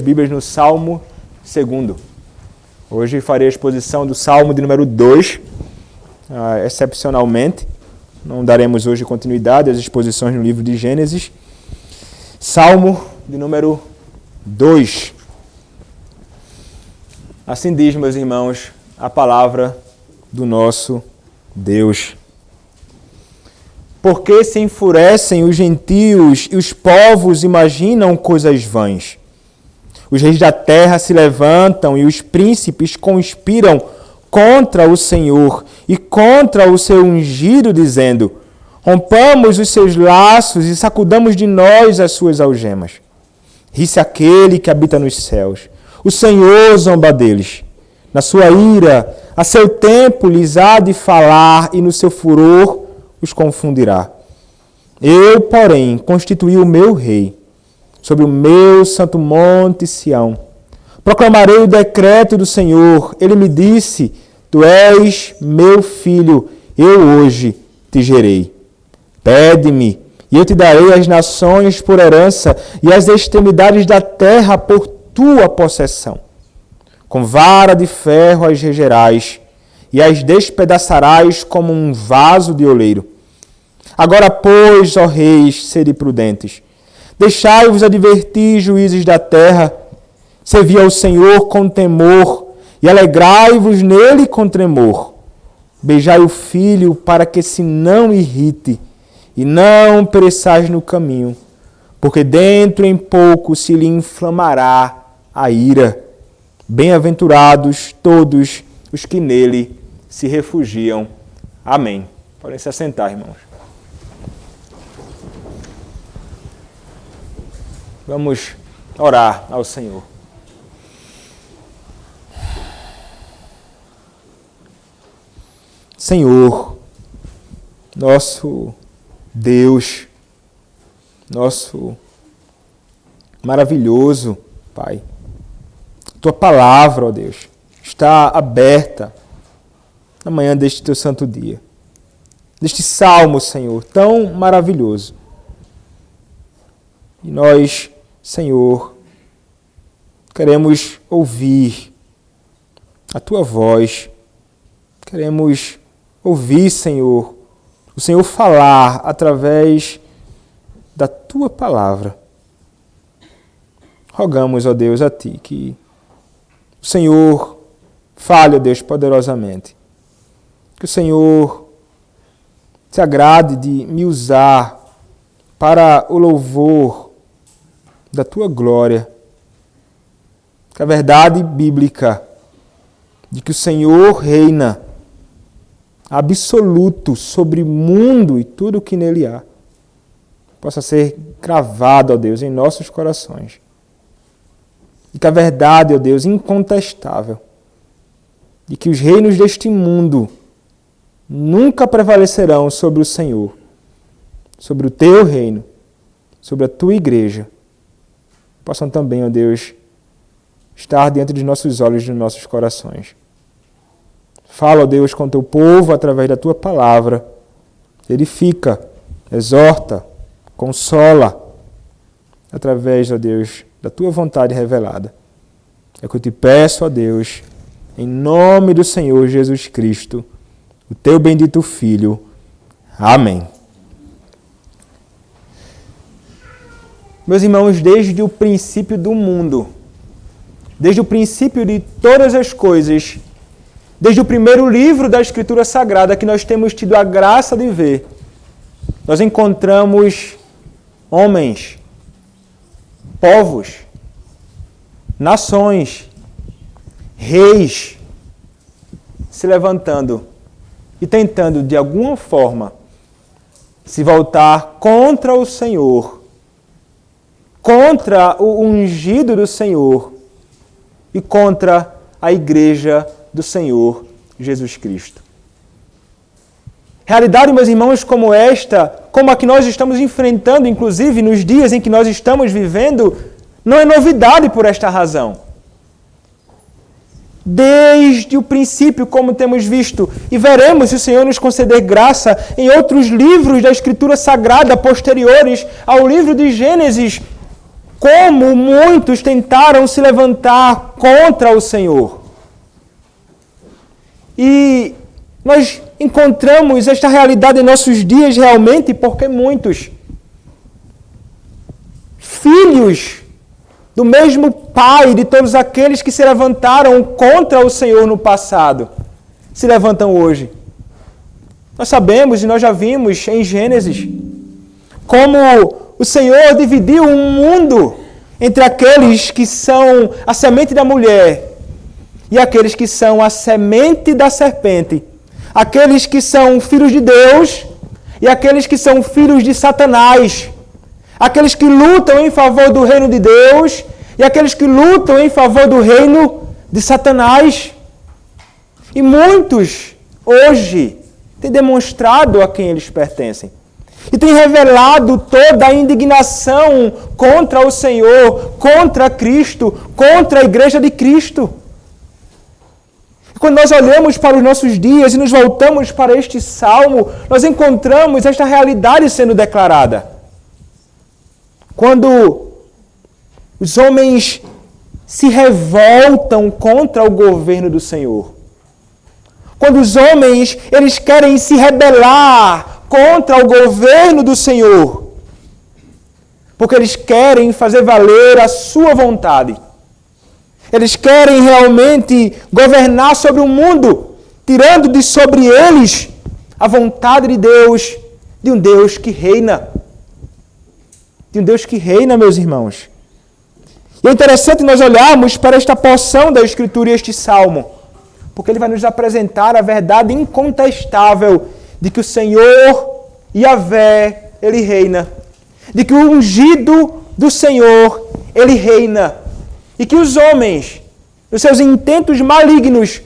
Bíblias no Salmo 2. Hoje farei a exposição do Salmo de número 2, excepcionalmente. Não daremos hoje continuidade às exposições no livro de Gênesis. Salmo de número 2. Assim diz, meus irmãos, a palavra do nosso Deus. Por que se enfurecem os gentios e os povos imaginam coisas vãs? Os reis da terra se levantam e os príncipes conspiram contra o Senhor e contra o seu ungido, dizendo: rompamos os seus laços e sacudamos de nós as suas algemas. Ri-se aquele que habita nos céus. O Senhor zomba deles. Na sua ira, a seu tempo lhes há de falar e no seu furor os confundirá. Eu, porém, constituí o meu rei sobre o meu santo monte Sião. Proclamarei o decreto do Senhor. Ele me disse: tu és meu filho, eu hoje te gerei. Pede-me, e eu te darei as nações por herança e as extremidades da terra por tua possessão. Com vara de ferro as regerás e as despedaçarás como um vaso de oleiro. Agora, pois, ó reis, sede prudentes. Deixai-vos advertir, juízes da terra. Servi ao Senhor com temor e alegrai-vos nele com tremor. Beijai o filho para que se não irrite e não pereçais no caminho, porque dentro em pouco se lhe inflamará a ira. Bem-aventurados todos os que nele se refugiam. Amém. Podem se assentar, irmãos. Vamos orar ao Senhor. Senhor, nosso Deus, nosso maravilhoso Pai, Tua palavra, ó Deus, está aberta na manhã deste Teu santo dia, deste salmo, Senhor, tão maravilhoso. E nós, Senhor, queremos ouvir a Tua voz, queremos ouvir, Senhor, o Senhor falar através da Tua palavra. Rogamos, ó Deus, a Ti que o Senhor fale, ó Deus, poderosamente. Que o Senhor se agrade de me usar para o louvor da Tua glória. Que a verdade bíblica de que o Senhor reina absoluto sobre o mundo e tudo o que nele há possa ser gravado, ó Deus, em nossos corações. E que a verdade, ó Deus, incontestável de que os reinos deste mundo nunca prevalecerão sobre o Senhor, sobre o Teu reino, sobre a Tua igreja, possam também, ó Deus, estar diante dos nossos olhos e dos nossos corações. Fala, ó Deus, com o Teu povo através da Tua palavra. Edifica, exorta, consola, através, ó Deus, da Tua vontade revelada. É o que eu te peço, ó Deus, em nome do Senhor Jesus Cristo, o Teu bendito Filho. Amém. Meus irmãos, desde o princípio do mundo, desde o princípio de todas as coisas, desde o primeiro livro da Escritura Sagrada que nós temos tido a graça de ver, nós encontramos homens, povos, nações, reis se levantando e tentando, de alguma forma, se voltar contra o Senhor, contra o ungido do Senhor e contra a igreja do Senhor Jesus Cristo. Realidade, meus irmãos, como esta, como a que nós estamos enfrentando, inclusive nos dias em que nós estamos vivendo, não é novidade por esta razão. Desde o princípio, como temos visto, e veremos se o Senhor nos conceder graça em outros livros da Escritura Sagrada posteriores ao livro de Gênesis, como muitos tentaram se levantar contra o Senhor. E nós encontramos esta realidade em nossos dias realmente porque muitos filhos do mesmo Pai de todos aqueles que se levantaram contra o Senhor no passado, se levantam hoje. Nós sabemos e nós já vimos em Gênesis como o Senhor dividiu um mundo entre aqueles que são a semente da mulher e aqueles que são a semente da serpente, aqueles que são filhos de Deus e aqueles que são filhos de Satanás, aqueles que lutam em favor do reino de Deus e aqueles que lutam em favor do reino de Satanás. E muitos, hoje, têm demonstrado a quem eles pertencem. E têm revelado toda a indignação contra o Senhor, contra Cristo, contra a Igreja de Cristo. E quando nós olhamos para os nossos dias e nos voltamos para este salmo, nós encontramos esta realidade sendo declarada. Quando os homens se revoltam contra o governo do Senhor. Quando os homens eles querem se rebelar contra o governo do Senhor. Porque eles querem fazer valer a sua vontade. Eles querem realmente governar sobre o mundo, tirando de sobre eles a vontade de Deus, de um Deus que reina. De um Deus que reina, meus irmãos. E é interessante nós olharmos para esta porção da Escritura e este salmo, porque ele vai nos apresentar a verdade incontestável de que o Senhor, Yahvé, ele reina. De que o ungido do Senhor, ele reina. E que os homens, nos seus intentos malignos,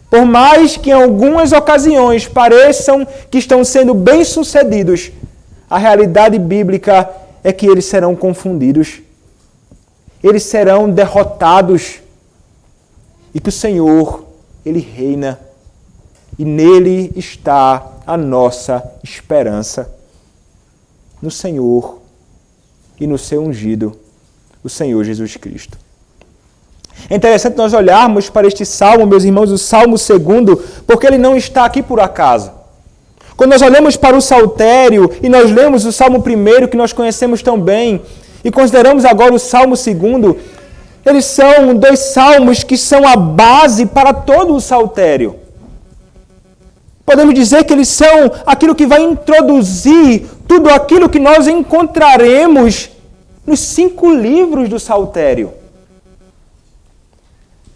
por mais que em algumas ocasiões pareçam que estão sendo bem-sucedidos, a realidade bíblica é que eles serão confundidos. Eles serão derrotados. E que o Senhor, ele reina. E nele está a nossa esperança. No Senhor e no seu ungido, o Senhor Jesus Cristo. É interessante nós olharmos para este salmo, meus irmãos, o Salmo 2, porque ele não está aqui por acaso. Quando nós olhamos para o Saltério e nós lemos o Salmo 1, que nós conhecemos tão bem, e consideramos agora o Salmo 2, eles são dois salmos que são a base para todo o Saltério. Podemos dizer que eles são aquilo que vai introduzir tudo aquilo que nós encontraremos nos 5 livros do Saltério.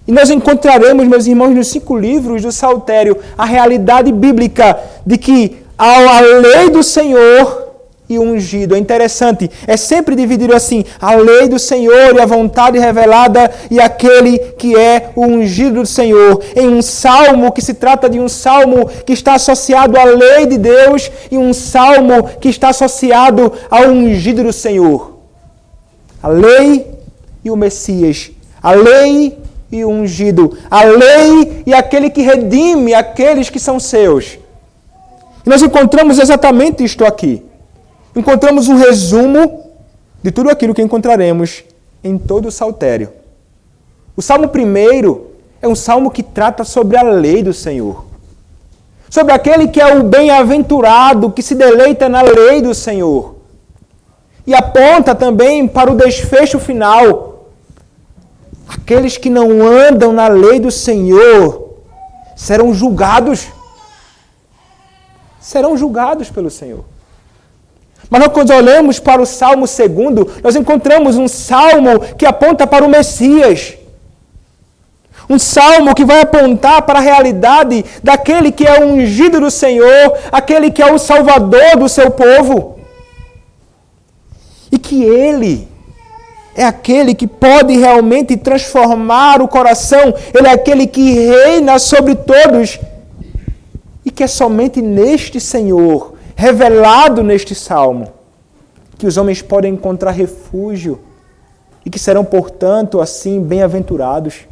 E nós encontraremos, meus irmãos, nos 5 livros do Saltério, a realidade bíblica de que há a lei do Senhor e o ungido. É interessante, é sempre dividido assim, a lei do Senhor e a vontade revelada e aquele que é o ungido do Senhor. Em um salmo que se trata de um salmo que está associado à lei de Deus e um salmo que está associado ao ungido do Senhor. A lei e o Messias. A lei e o ungido. A lei e aquele que redime aqueles que são seus. E nós encontramos exatamente isto aqui. Encontramos um resumo de tudo aquilo que encontraremos em todo o Saltério. O Salmo 1 é um salmo que trata sobre a lei do Senhor. Sobre aquele que é o bem-aventurado, que se deleita na lei do Senhor. E aponta também para o desfecho final. Aqueles que não andam na lei do Senhor serão julgados. Serão julgados pelo Senhor. Mas nós, quando olhamos para o Salmo 2, nós encontramos um salmo que aponta para o Messias. Um salmo que vai apontar para a realidade daquele que é o ungido do Senhor, aquele que é o Salvador do seu povo. E que ele é aquele que pode realmente transformar o coração, ele é aquele que reina sobre todos. E que é somente neste Senhor, revelado neste salmo, que os homens podem encontrar refúgio e que serão, portanto, assim, bem-aventurados.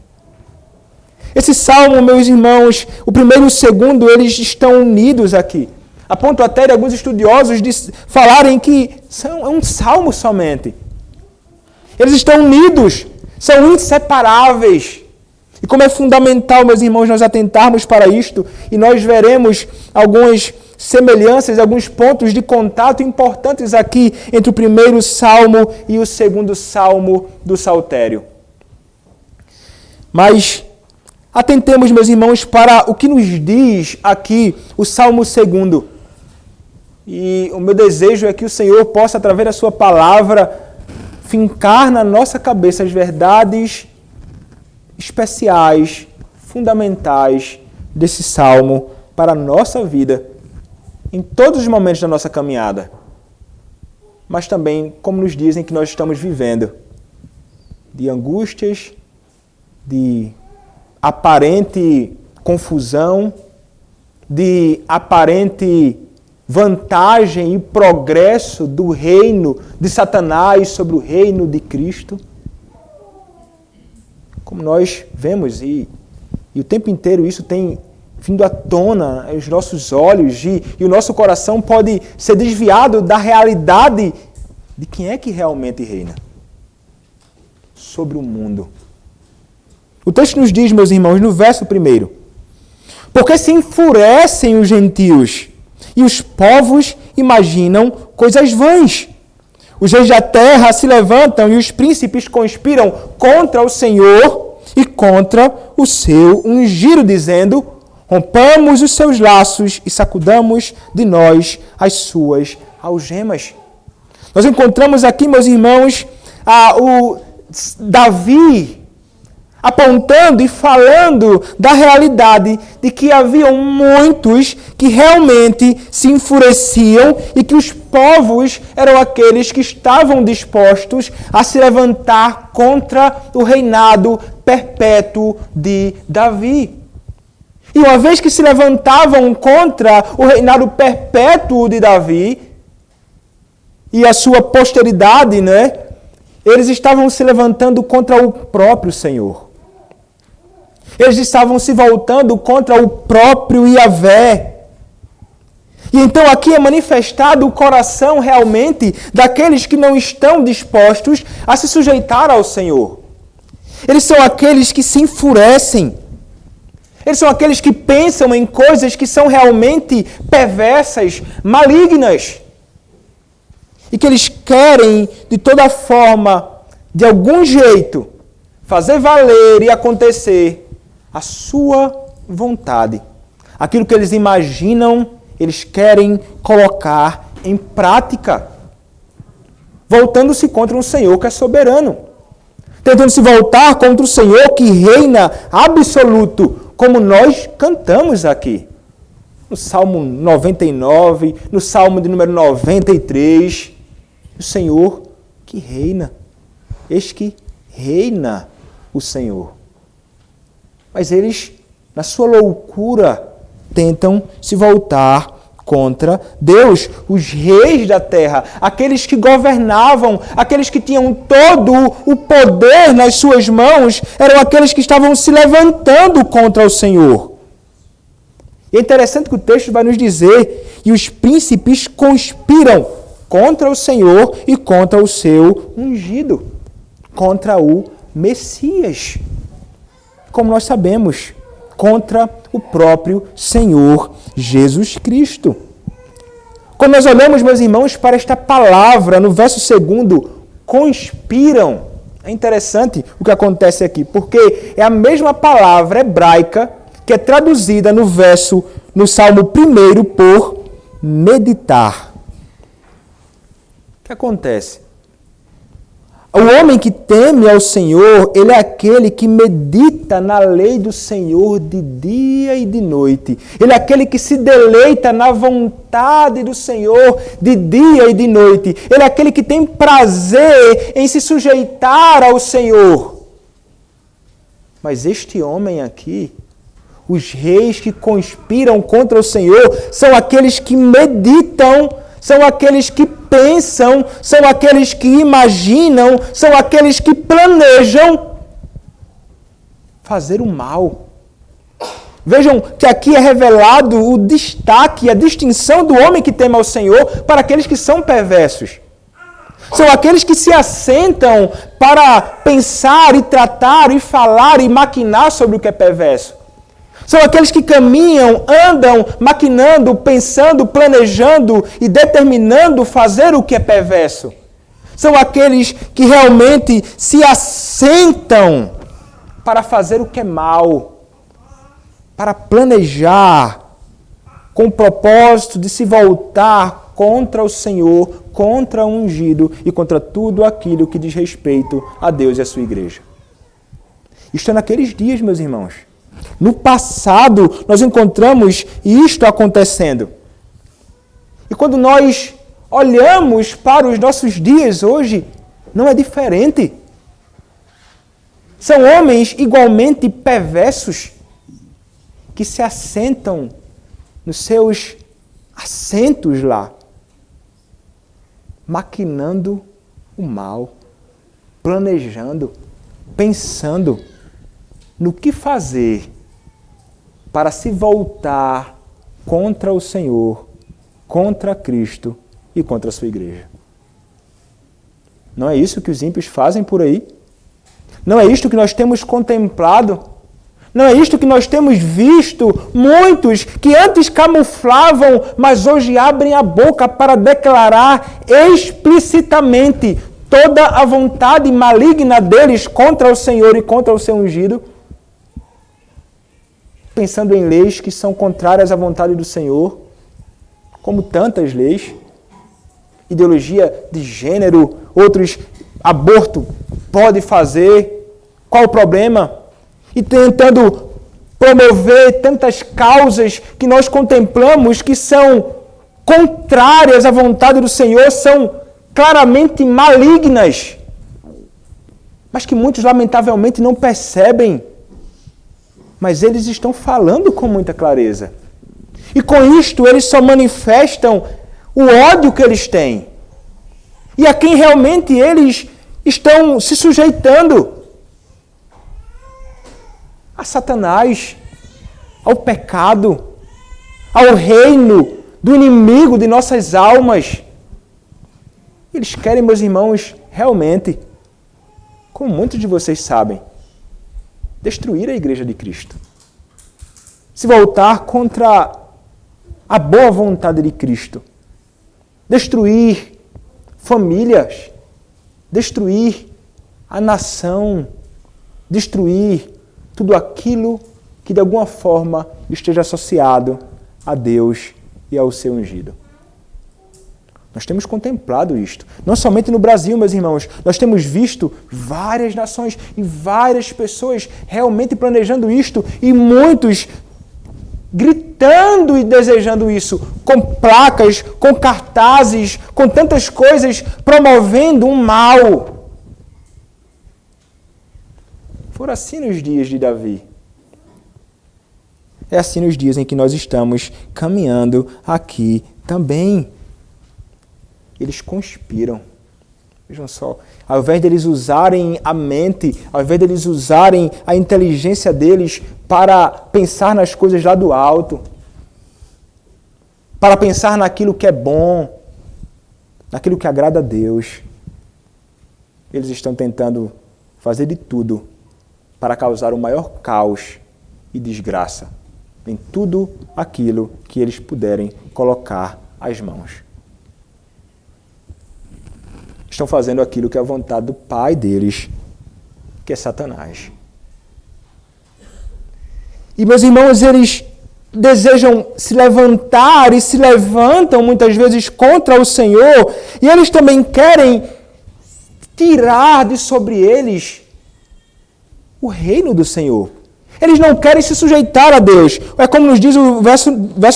Esse salmo, meus irmãos, o 1 e o 2, eles estão unidos aqui. A ponto até de alguns estudiosos falarem que é um salmo somente. Eles estão unidos, são inseparáveis. E como é fundamental, meus irmãos, nós atentarmos para isto, e nós veremos algumas semelhanças, alguns pontos de contato importantes aqui entre o primeiro salmo e o segundo salmo do Saltério. Mas atentemos, meus irmãos, para o que nos diz aqui o Salmo 2. E o meu desejo é que o Senhor possa, através da sua palavra, fincar na nossa cabeça as verdades especiais, fundamentais desse salmo para a nossa vida, em todos os momentos da nossa caminhada, mas também como nos dizem que nós estamos vivendo, de angústias, de aparente confusão, de aparente vantagem e progresso do reino de Satanás sobre o reino de Cristo. Como nós vemos, e o tempo inteiro isso tem vindo à tona aos nossos olhos, e o nosso coração pode ser desviado da realidade de quem é que realmente reina sobre o mundo. O texto nos diz, meus irmãos, no verso 1, porque se enfurecem os gentios e os povos imaginam coisas vãs. Os reis da terra se levantam e os príncipes conspiram contra o Senhor e contra o seu ungido, dizendo: rompamos os seus laços e sacudamos de nós as suas algemas. Nós encontramos aqui, meus irmãos, o Davi apontando e falando da realidade de que haviam muitos que realmente se enfureciam e que os povos eram aqueles que estavam dispostos a se levantar contra o reinado perpétuo de Davi. E uma vez que se levantavam contra o reinado perpétuo de Davi e a sua posteridade, eles estavam se levantando contra o próprio Senhor. Eles estavam se voltando contra o próprio Yahvé. E então aqui é manifestado o coração realmente daqueles que não estão dispostos a se sujeitar ao Senhor. Eles são aqueles que se enfurecem. Eles são aqueles que pensam em coisas que são realmente perversas, malignas. E que eles querem, de toda forma, de algum jeito, fazer valer e acontecer a sua vontade. Aquilo que eles imaginam, eles querem colocar em prática. Voltando-se contra um Senhor que é soberano. Tentando se voltar contra o Senhor que reina absoluto, como nós cantamos aqui. No Salmo 99, no Salmo de número 93. O Senhor que reina. Eis que reina o Senhor. Mas eles, na sua loucura, tentam se voltar contra Deus. Os reis da terra, aqueles que governavam, aqueles que tinham todo o poder nas suas mãos, eram aqueles que estavam se levantando contra o Senhor. E é interessante que o texto vai nos dizer, e os príncipes conspiram contra o Senhor e contra o seu ungido, contra o Messias. Como nós sabemos, contra o próprio Senhor Jesus Cristo. Quando nós olhamos, meus irmãos, para esta palavra, no verso 2, conspiram. É interessante o que acontece aqui, porque é a mesma palavra hebraica que é traduzida no Salmo 1 por meditar. O que acontece? O homem que teme ao Senhor, ele é aquele que medita na lei do Senhor de dia e de noite. Ele é aquele que se deleita na vontade do Senhor de dia e de noite. Ele é aquele que tem prazer em se sujeitar ao Senhor. Mas este homem aqui, os reis que conspiram contra o Senhor, são aqueles que meditam, são aqueles que pensam, são aqueles que imaginam, são aqueles que planejam fazer o mal. Vejam que aqui é revelado o destaque, a distinção do homem que teme ao Senhor para aqueles que são perversos. São aqueles que se assentam para pensar e tratar e falar e maquinar sobre o que é perverso. São aqueles que caminham, andam, maquinando, pensando, planejando e determinando fazer o que é perverso. São aqueles que realmente se assentam para fazer o que é mal, para planejar com o propósito de se voltar contra o Senhor, contra o ungido e contra tudo aquilo que diz respeito a Deus e a sua igreja. Isto é naqueles dias, meus irmãos. No passado, nós encontramos isto acontecendo. E quando nós olhamos para os nossos dias hoje, não é diferente. São homens igualmente perversos que se assentam nos seus assentos lá, maquinando o mal, planejando, pensando no que fazer para se voltar contra o Senhor, contra Cristo e contra a sua igreja. Não é isso que os ímpios fazem por aí? Não é isto que nós temos contemplado? Não é isto que nós temos visto muitos que antes camuflavam, mas hoje abrem a boca para declarar explicitamente toda a vontade maligna deles contra o Senhor e contra o seu ungido? Pensando em leis que são contrárias à vontade do Senhor, como tantas leis, ideologia de gênero, outros, aborto pode fazer, qual o problema? E tentando promover tantas causas que nós contemplamos que são contrárias à vontade do Senhor, são claramente malignas, mas que muitos lamentavelmente não percebem. Mas eles estão falando com muita clareza. E com isto eles só manifestam o ódio que eles têm. E a quem realmente eles estão se sujeitando. A Satanás, ao pecado, ao reino do inimigo de nossas almas. Eles querem, meus irmãos, realmente, como muitos de vocês sabem, destruir a igreja de Cristo. Se voltar contra a boa vontade de Cristo. Destruir famílias. Destruir a nação. Destruir tudo aquilo que de alguma forma esteja associado a Deus e ao seu ungido. Nós temos contemplado isto. Não somente no Brasil, meus irmãos. Nós temos visto várias nações e várias pessoas realmente planejando isto e muitos gritando e desejando isso, com placas, com cartazes, com tantas coisas, promovendo um mal. Foi assim nos dias de Davi. É assim nos dias em que nós estamos caminhando aqui também. Eles conspiram. Vejam só. Ao invés deles usarem a mente, ao invés deles usarem a inteligência deles para pensar nas coisas lá do alto, para pensar naquilo que é bom, naquilo que agrada a Deus, eles estão tentando fazer de tudo para causar o maior caos e desgraça em tudo aquilo que eles puderem colocar as mãos. Estão fazendo aquilo que é a vontade do pai deles, que é Satanás. E, meus irmãos, eles desejam se levantar e se levantam muitas vezes contra o Senhor, e eles também querem tirar de sobre eles o reino do Senhor. Eles não querem se sujeitar a Deus. É como nos diz o verso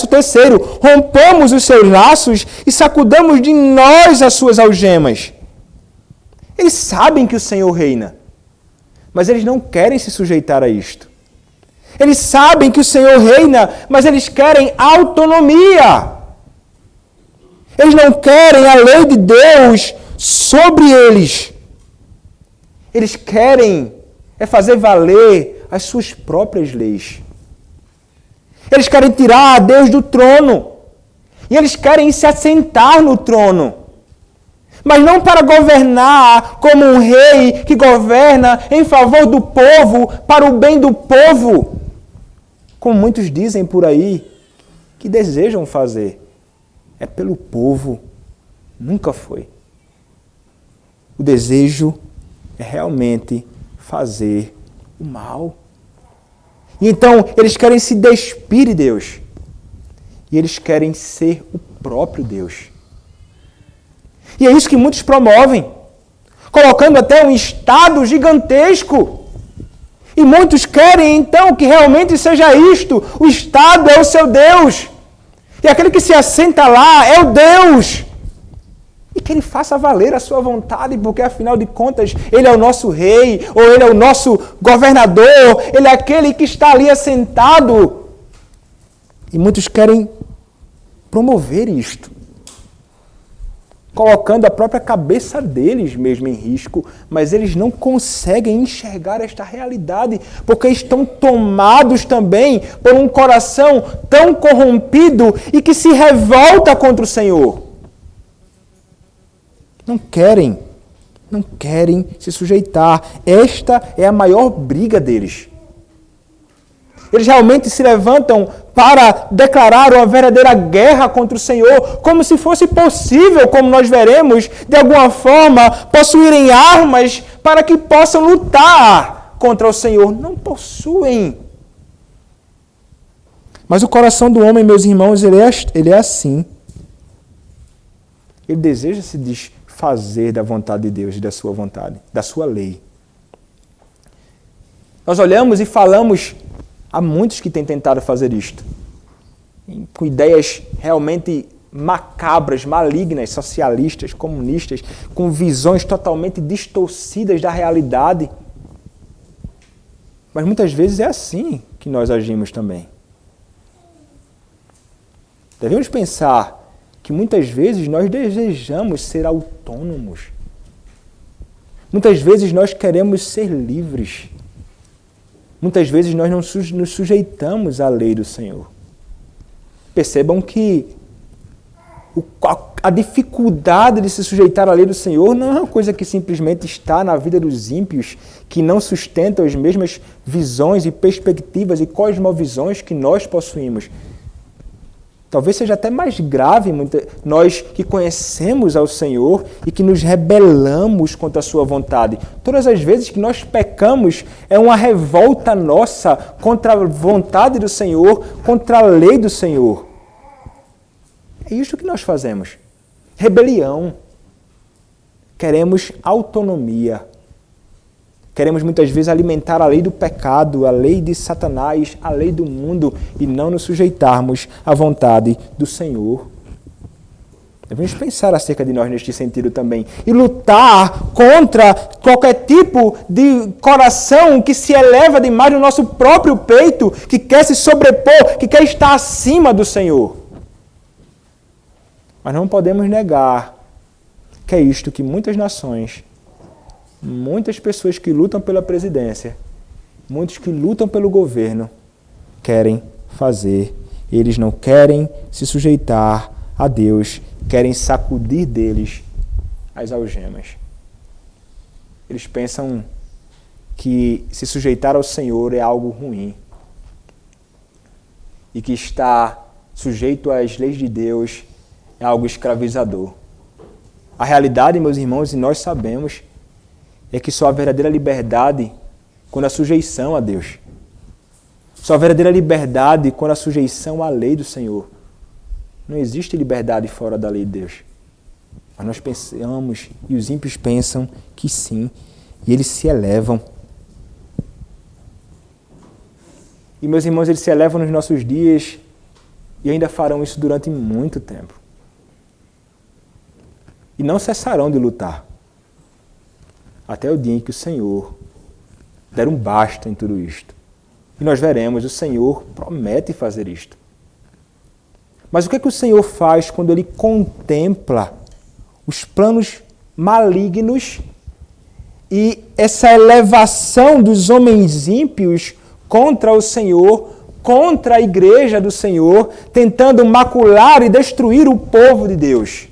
3, rompamos os seus laços e sacudamos de nós as suas algemas. Eles sabem que o Senhor reina, mas eles não querem se sujeitar a isto. Eles sabem que o Senhor reina, mas eles querem autonomia. Eles não querem a lei de Deus sobre eles. Eles querem fazer valer as suas próprias leis. Eles querem tirar Deus do trono. E eles querem se assentar no trono. mas não para governar como um rei que governa em favor do povo, para o bem do povo, como muitos dizem por aí, que desejam fazer. É pelo povo, nunca foi. O desejo é realmente fazer o mal. E então, eles querem se despir de Deus. E eles querem ser o próprio Deus. E é isso que muitos promovem, colocando até um Estado gigantesco. E muitos querem, então, que realmente seja isto. O Estado é o seu Deus. E aquele que se assenta lá é o Deus. E que ele faça valer a sua vontade, porque afinal de contas, ele é o nosso rei, ou ele é o nosso governador, ele é aquele que está ali assentado. E muitos querem promover isto, colocando a própria cabeça deles mesmo em risco, mas eles não conseguem enxergar esta realidade, porque estão tomados também por um coração tão corrompido e que se revolta contra o Senhor. Não querem se sujeitar. Esta é a maior briga deles. Eles realmente se levantam para declarar uma verdadeira guerra contra o Senhor, como se fosse possível, como nós veremos, de alguma forma, possuírem armas para que possam lutar contra o Senhor. Não possuem. Mas o coração do homem, meus irmãos, ele é assim. Ele deseja se desfazer da vontade de Deus e da sua vontade, da sua lei. Nós olhamos e falamos. Há muitos que têm tentado fazer isto, com ideias realmente macabras, malignas, socialistas, comunistas, com visões totalmente distorcidas da realidade. Mas muitas vezes é assim que nós agimos também. Devemos pensar que muitas vezes nós desejamos ser autônomos. Muitas vezes nós queremos ser livres. Muitas vezes nós não nos sujeitamos à lei do Senhor. Percebam que a dificuldade de se sujeitar à lei do Senhor não é uma coisa que simplesmente está na vida dos ímpios, que não sustentam as mesmas visões e perspectivas e cosmovisões que nós possuímos. Talvez seja até mais grave nós que conhecemos ao Senhor e que nos rebelamos contra a sua vontade. Todas as vezes que nós pecamos, é uma revolta nossa contra a vontade do Senhor, contra a lei do Senhor. É isso que nós fazemos. Rebelião. Queremos autonomia. Queremos muitas vezes alimentar a lei do pecado, a lei de Satanás, a lei do mundo e não nos sujeitarmos à vontade do Senhor. Devemos pensar acerca de nós neste sentido também e lutar contra qualquer tipo de coração que se eleva demais no nosso próprio peito, que quer se sobrepor, que quer estar acima do Senhor. Mas não podemos negar que é isto que muitas nações, muitas pessoas que lutam pela presidência, muitos que lutam pelo governo, querem fazer. Eles não querem se sujeitar a Deus, querem sacudir deles as algemas. Eles pensam que se sujeitar ao Senhor é algo ruim e que estar sujeito às leis de Deus é algo escravizador. A realidade, meus irmãos, e nós sabemos, é que só há verdadeira liberdade quando a sujeição a Deus. Só há verdadeira liberdade quando a sujeição à lei do Senhor. Não existe liberdade fora da lei de Deus. Mas nós pensamos, e os ímpios pensam que sim, e eles se elevam. E meus irmãos, eles se elevam nos nossos dias e ainda farão isso durante muito tempo. E não cessarão de lutar. Até o dia em que o Senhor der um basta em tudo isto. E nós veremos, o Senhor promete fazer isto. Mas o que é que o Senhor faz quando Ele contempla os planos malignos e essa elevação dos homens ímpios contra o Senhor, contra a igreja do Senhor, tentando macular e destruir o povo de Deus?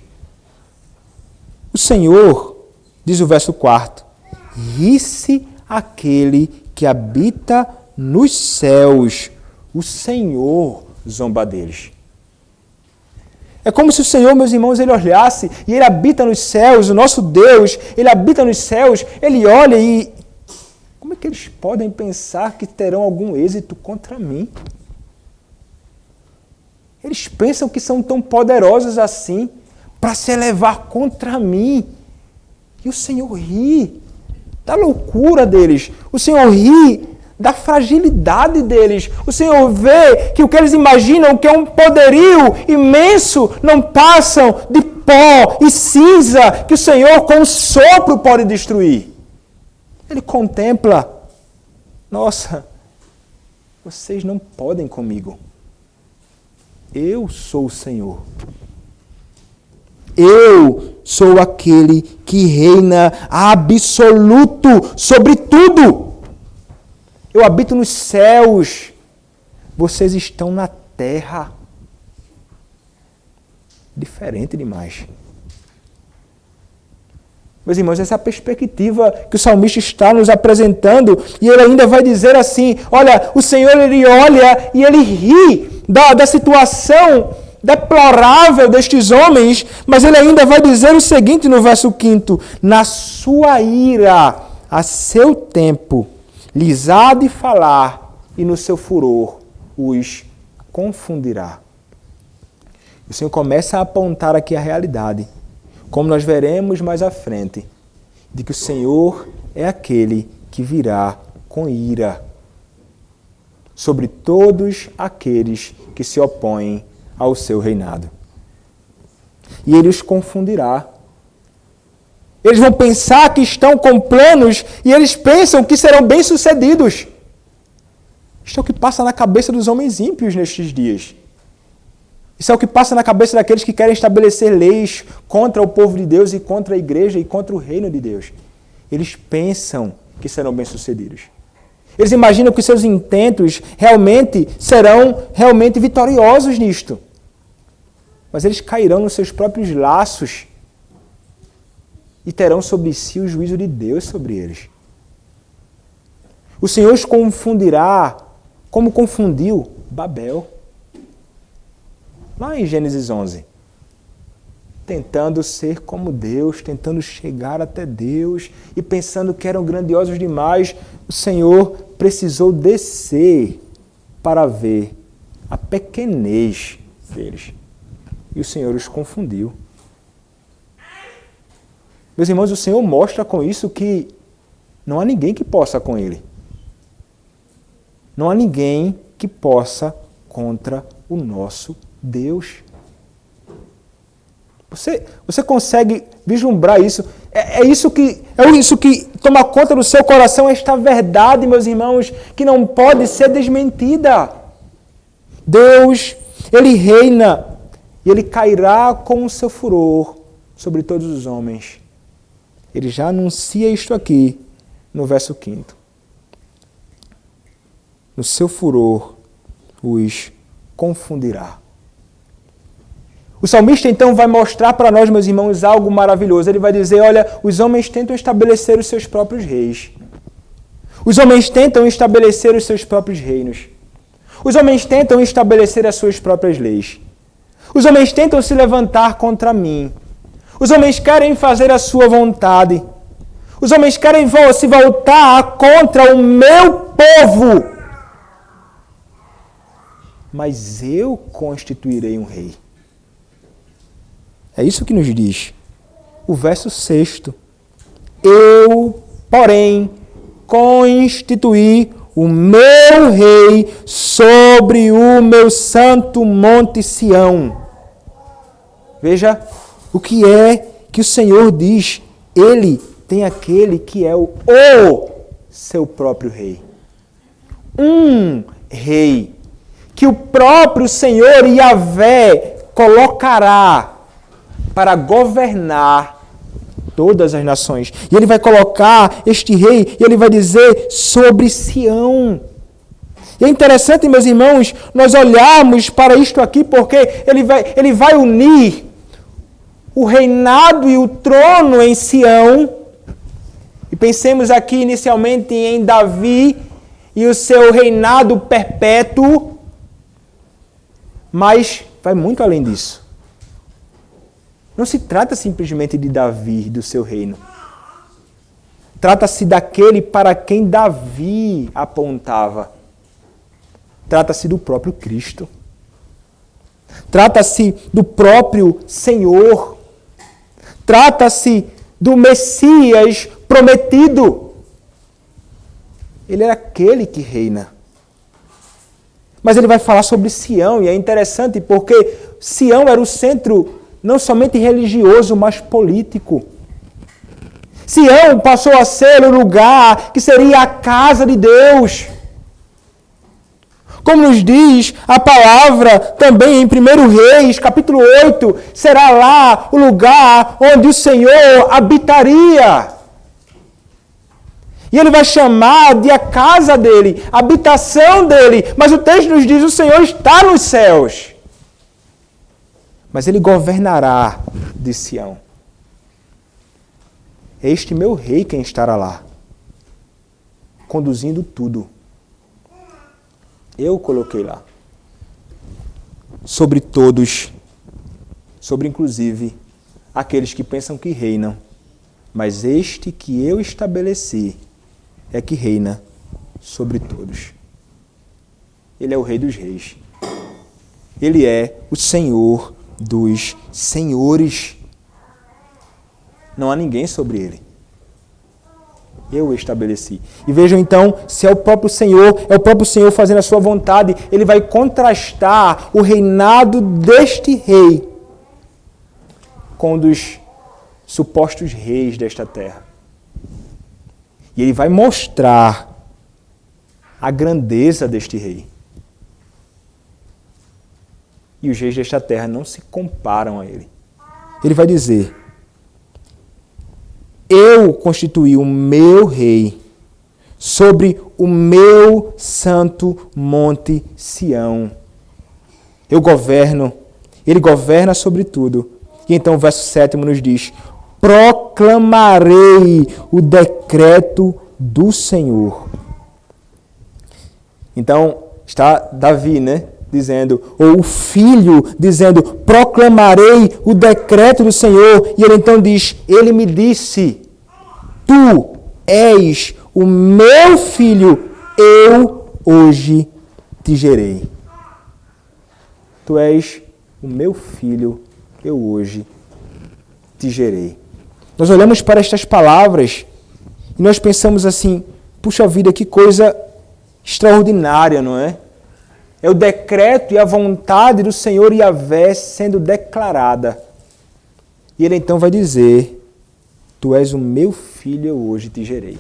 O Senhor, diz o verso 4, ri-se aquele que habita nos céus. O Senhor zomba deles. É como se o Senhor, meus irmãos, ele olhasse e ele habita nos céus, o nosso Deus, ele habita nos céus, ele olha e... Como é que eles podem pensar que terão algum êxito contra mim? Eles pensam que são tão poderosos assim para se elevar contra mim. E o Senhor ri da loucura deles. O Senhor ri da fragilidade deles. O Senhor vê que o que eles imaginam que é um poderio imenso não passam de pó e cinza que o Senhor com um sopro pode destruir. Ele contempla, nossa, vocês não podem comigo. Eu sou o Senhor. Eu sou aquele que reina absoluto sobre tudo. Eu habito nos céus. Vocês estão na terra. Diferente demais. Meus irmãos, essa é a perspectiva que o salmista está nos apresentando. E ele ainda vai dizer assim, olha, o Senhor ele olha e ele ri da situação deplorável destes homens, mas ele ainda vai dizer o seguinte no verso 5, na sua ira, a seu tempo, lhes há de falar, e no seu furor os confundirá. O Senhor começa a apontar aqui a realidade, como nós veremos mais à frente, de que o Senhor é aquele que virá com ira sobre todos aqueles que se opõem ao seu reinado. E ele os confundirá. Eles vão pensar que estão com planos e eles pensam que serão bem-sucedidos. Isto é o que passa na cabeça dos homens ímpios nestes dias. Isso é o que passa na cabeça daqueles que querem estabelecer leis contra o povo de Deus e contra a igreja e contra o reino de Deus. Eles pensam que serão bem-sucedidos. Eles imaginam que seus intentos serão realmente vitoriosos nisto. Mas eles cairão nos seus próprios laços e terão sobre si o juízo de Deus sobre eles. O Senhor os confundirá como confundiu Babel. Lá em Gênesis 11. Tentando ser como Deus, tentando chegar até Deus e pensando que eram grandiosos demais, o Senhor precisou descer para ver a pequenez deles. E o Senhor os confundiu. Meus irmãos, o Senhor mostra com isso que não há ninguém que possa com Ele. Não há ninguém que possa contra o nosso Deus. Você consegue vislumbrar isso? É isso que toma conta do seu coração, esta verdade, meus irmãos, que não pode ser desmentida. Deus, Ele reina e Ele cairá com o seu furor sobre todos os homens. Ele já anuncia isto aqui no verso 5. No seu furor os confundirá. O salmista, então, vai mostrar para nós, meus irmãos, algo maravilhoso. Ele vai dizer, olha, os homens tentam estabelecer os seus próprios reis. Os homens tentam estabelecer os seus próprios reinos. Os homens tentam estabelecer as suas próprias leis. Os homens tentam se levantar contra mim. Os homens querem fazer a sua vontade. Os homens querem se voltar contra o meu povo. Mas eu constituirei um rei. É isso que nos diz o verso 6. Eu, porém, constituí o meu rei sobre o meu santo monte Sião. Veja o que é que o Senhor diz. Ele tem aquele que é o seu próprio rei. Um rei que o próprio Senhor Yahvé colocará para governar todas as nações. E ele vai colocar este rei, e ele vai dizer sobre Sião. E é interessante, meus irmãos, nós olharmos para isto aqui, porque ele vai unir o reinado e o trono em Sião. E pensemos aqui inicialmente em Davi e o seu reinado perpétuo, mas vai muito além disso. Não se trata simplesmente de Davi e do seu reino. Trata-se daquele para quem Davi apontava. Trata-se do próprio Cristo. Trata-se do próprio Senhor. Trata-se do Messias prometido. Ele é aquele que reina. Mas ele vai falar sobre Sião, e é interessante porque Sião era o centro não somente religioso, mas político. Sião passou a ser o lugar que seria a casa de Deus. Como nos diz a palavra também em 1 Reis, capítulo 8, será lá o lugar onde o Senhor habitaria. E ele vai chamar de a casa dele, a habitação dele. Mas o texto nos diz, o Senhor está nos céus. Mas ele governará de Sião. É este meu rei quem estará lá, conduzindo tudo. Eu o coloquei lá. Sobre todos, sobre inclusive aqueles que pensam que reinam. Mas este que eu estabeleci é que reina sobre todos. Ele é o Rei dos Reis. Ele é o Senhor dos Senhores. Não há ninguém sobre ele. Eu o estabeleci. E vejam então, se é o próprio Senhor fazendo a sua vontade, ele vai contrastar o reinado deste rei com um dos supostos reis desta terra. E ele vai mostrar a grandeza deste rei. E os reis desta terra não se comparam a ele. Ele vai dizer: eu constituí o meu rei sobre o meu santo monte Sião. Eu governo, ele governa sobre tudo. E então o verso 7 nos diz: proclamarei o decreto do Senhor. Então, está Davi, dizendo, ou o filho dizendo, proclamarei o decreto do Senhor. E ele então diz, ele me disse, tu és o meu filho, eu hoje te gerei. Tu és o meu filho, eu hoje te gerei. Nós olhamos para estas palavras e nós pensamos assim, puxa vida, que coisa extraordinária, não é? É o decreto e a vontade do Senhor Yahvé sendo declarada. E ele então vai dizer, tu és o meu filho, eu hoje te gerei.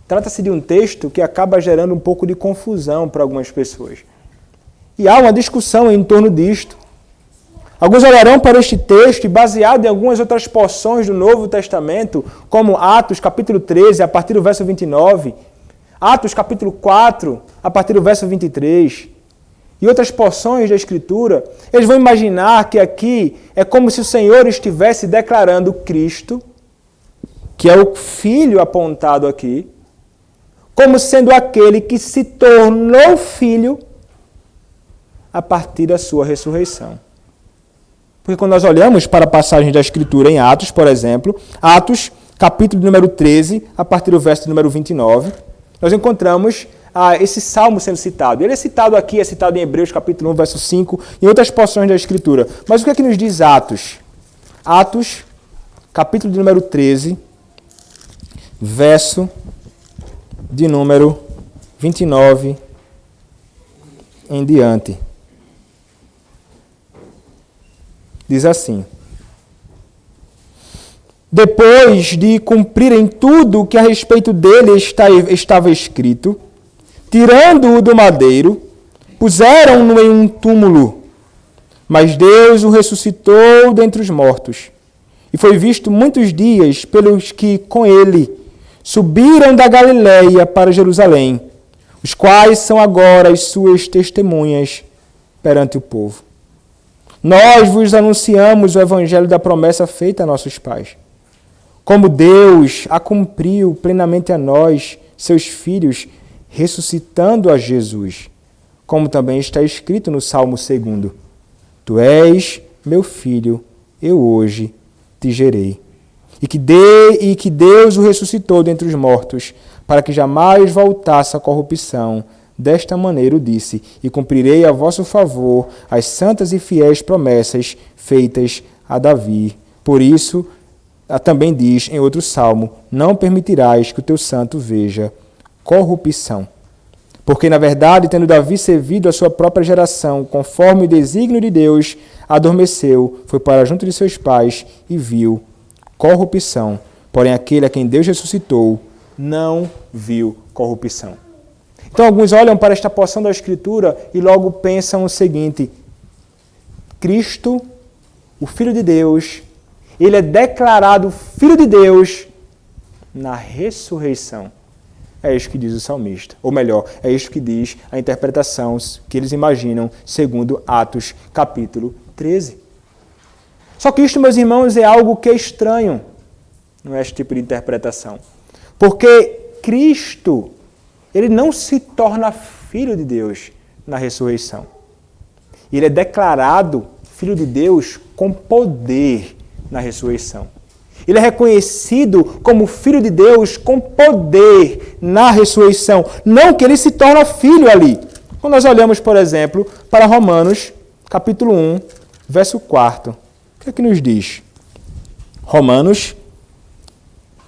Trata-se de um texto que acaba gerando um pouco de confusão para algumas pessoas. E há uma discussão em torno disto. Alguns olharão para este texto e, baseado em algumas outras porções do Novo Testamento, como Atos capítulo 13, a partir do verso 29, Atos capítulo 4, a partir do verso 23, e outras porções da Escritura, eles vão imaginar que aqui é como se o Senhor estivesse declarando Cristo, que é o Filho apontado aqui, como sendo aquele que se tornou Filho a partir da sua ressurreição. Porque quando nós olhamos para a passagem da Escritura em Atos, por exemplo, Atos, capítulo número 13, a partir do verso número 29, nós encontramos esse salmo sendo citado. Ele é citado aqui, é citado em Hebreus, capítulo 1, verso 5, em outras porções da Escritura. Mas o que é que nos diz Atos? Atos, capítulo número 13, verso de número 29 em diante. Diz assim: depois de cumprirem tudo o que a respeito dele estava escrito, tirando-o do madeiro, puseram-no em um túmulo. Mas Deus o ressuscitou dentre os mortos, e foi visto muitos dias pelos que com ele subiram da Galileia para Jerusalém, os quais são agora as suas testemunhas perante o povo. Nós vos anunciamos o evangelho da promessa feita a nossos pais. Como Deus a cumpriu plenamente a nós, seus filhos, ressuscitando a Jesus. Como também está escrito no Salmo 2: Tu és meu filho, eu hoje te gerei. E que Deus o ressuscitou dentre os mortos, para que jamais voltasse à corrupção. Desta maneira o disse, e cumprirei a vosso favor as santas e fiéis promessas feitas a Davi. Por isso, também diz em outro salmo, não permitirás que o teu santo veja corrupção. Porque, na verdade, tendo Davi servido a sua própria geração, conforme o desígnio de Deus, adormeceu, foi para junto de seus pais e viu corrupção. Porém, aquele a quem Deus ressuscitou não viu corrupção. Então, alguns olham para esta porção da Escritura e logo pensam o seguinte: Cristo, o Filho de Deus, ele é declarado Filho de Deus na ressurreição. É isso que diz o salmista. Ou melhor, é isso que diz a interpretação que eles imaginam segundo Atos, capítulo 13. Só que isto, meus irmãos, é algo que é estranho, não é este tipo de interpretação. Porque Cristo, ele não se torna Filho de Deus na ressurreição. Ele é declarado Filho de Deus com poder na ressurreição. Ele é reconhecido como Filho de Deus com poder na ressurreição. Não que ele se torna filho ali. Quando nós olhamos, por exemplo, para Romanos, capítulo 1, verso 4. O que é que nos diz? Romanos,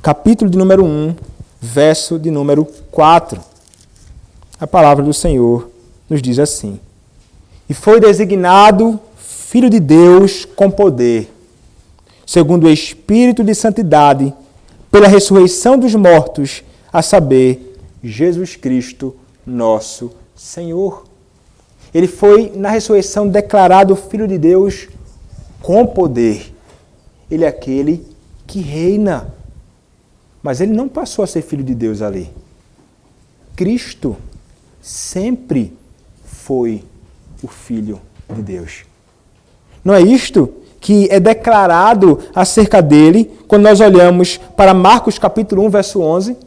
capítulo de número 1, verso de número 4. A palavra do Senhor nos diz assim: E foi designado Filho de Deus com poder, segundo o Espírito de Santidade, pela ressurreição dos mortos, a saber, Jesus Cristo, nosso Senhor. Ele foi, na ressurreição, declarado Filho de Deus com poder. Ele é aquele que reina. Mas ele não passou a ser Filho de Deus ali. Cristo sempre foi o Filho de Deus. Não é isto que é declarado acerca dele quando nós olhamos para Marcos capítulo 1, verso 11,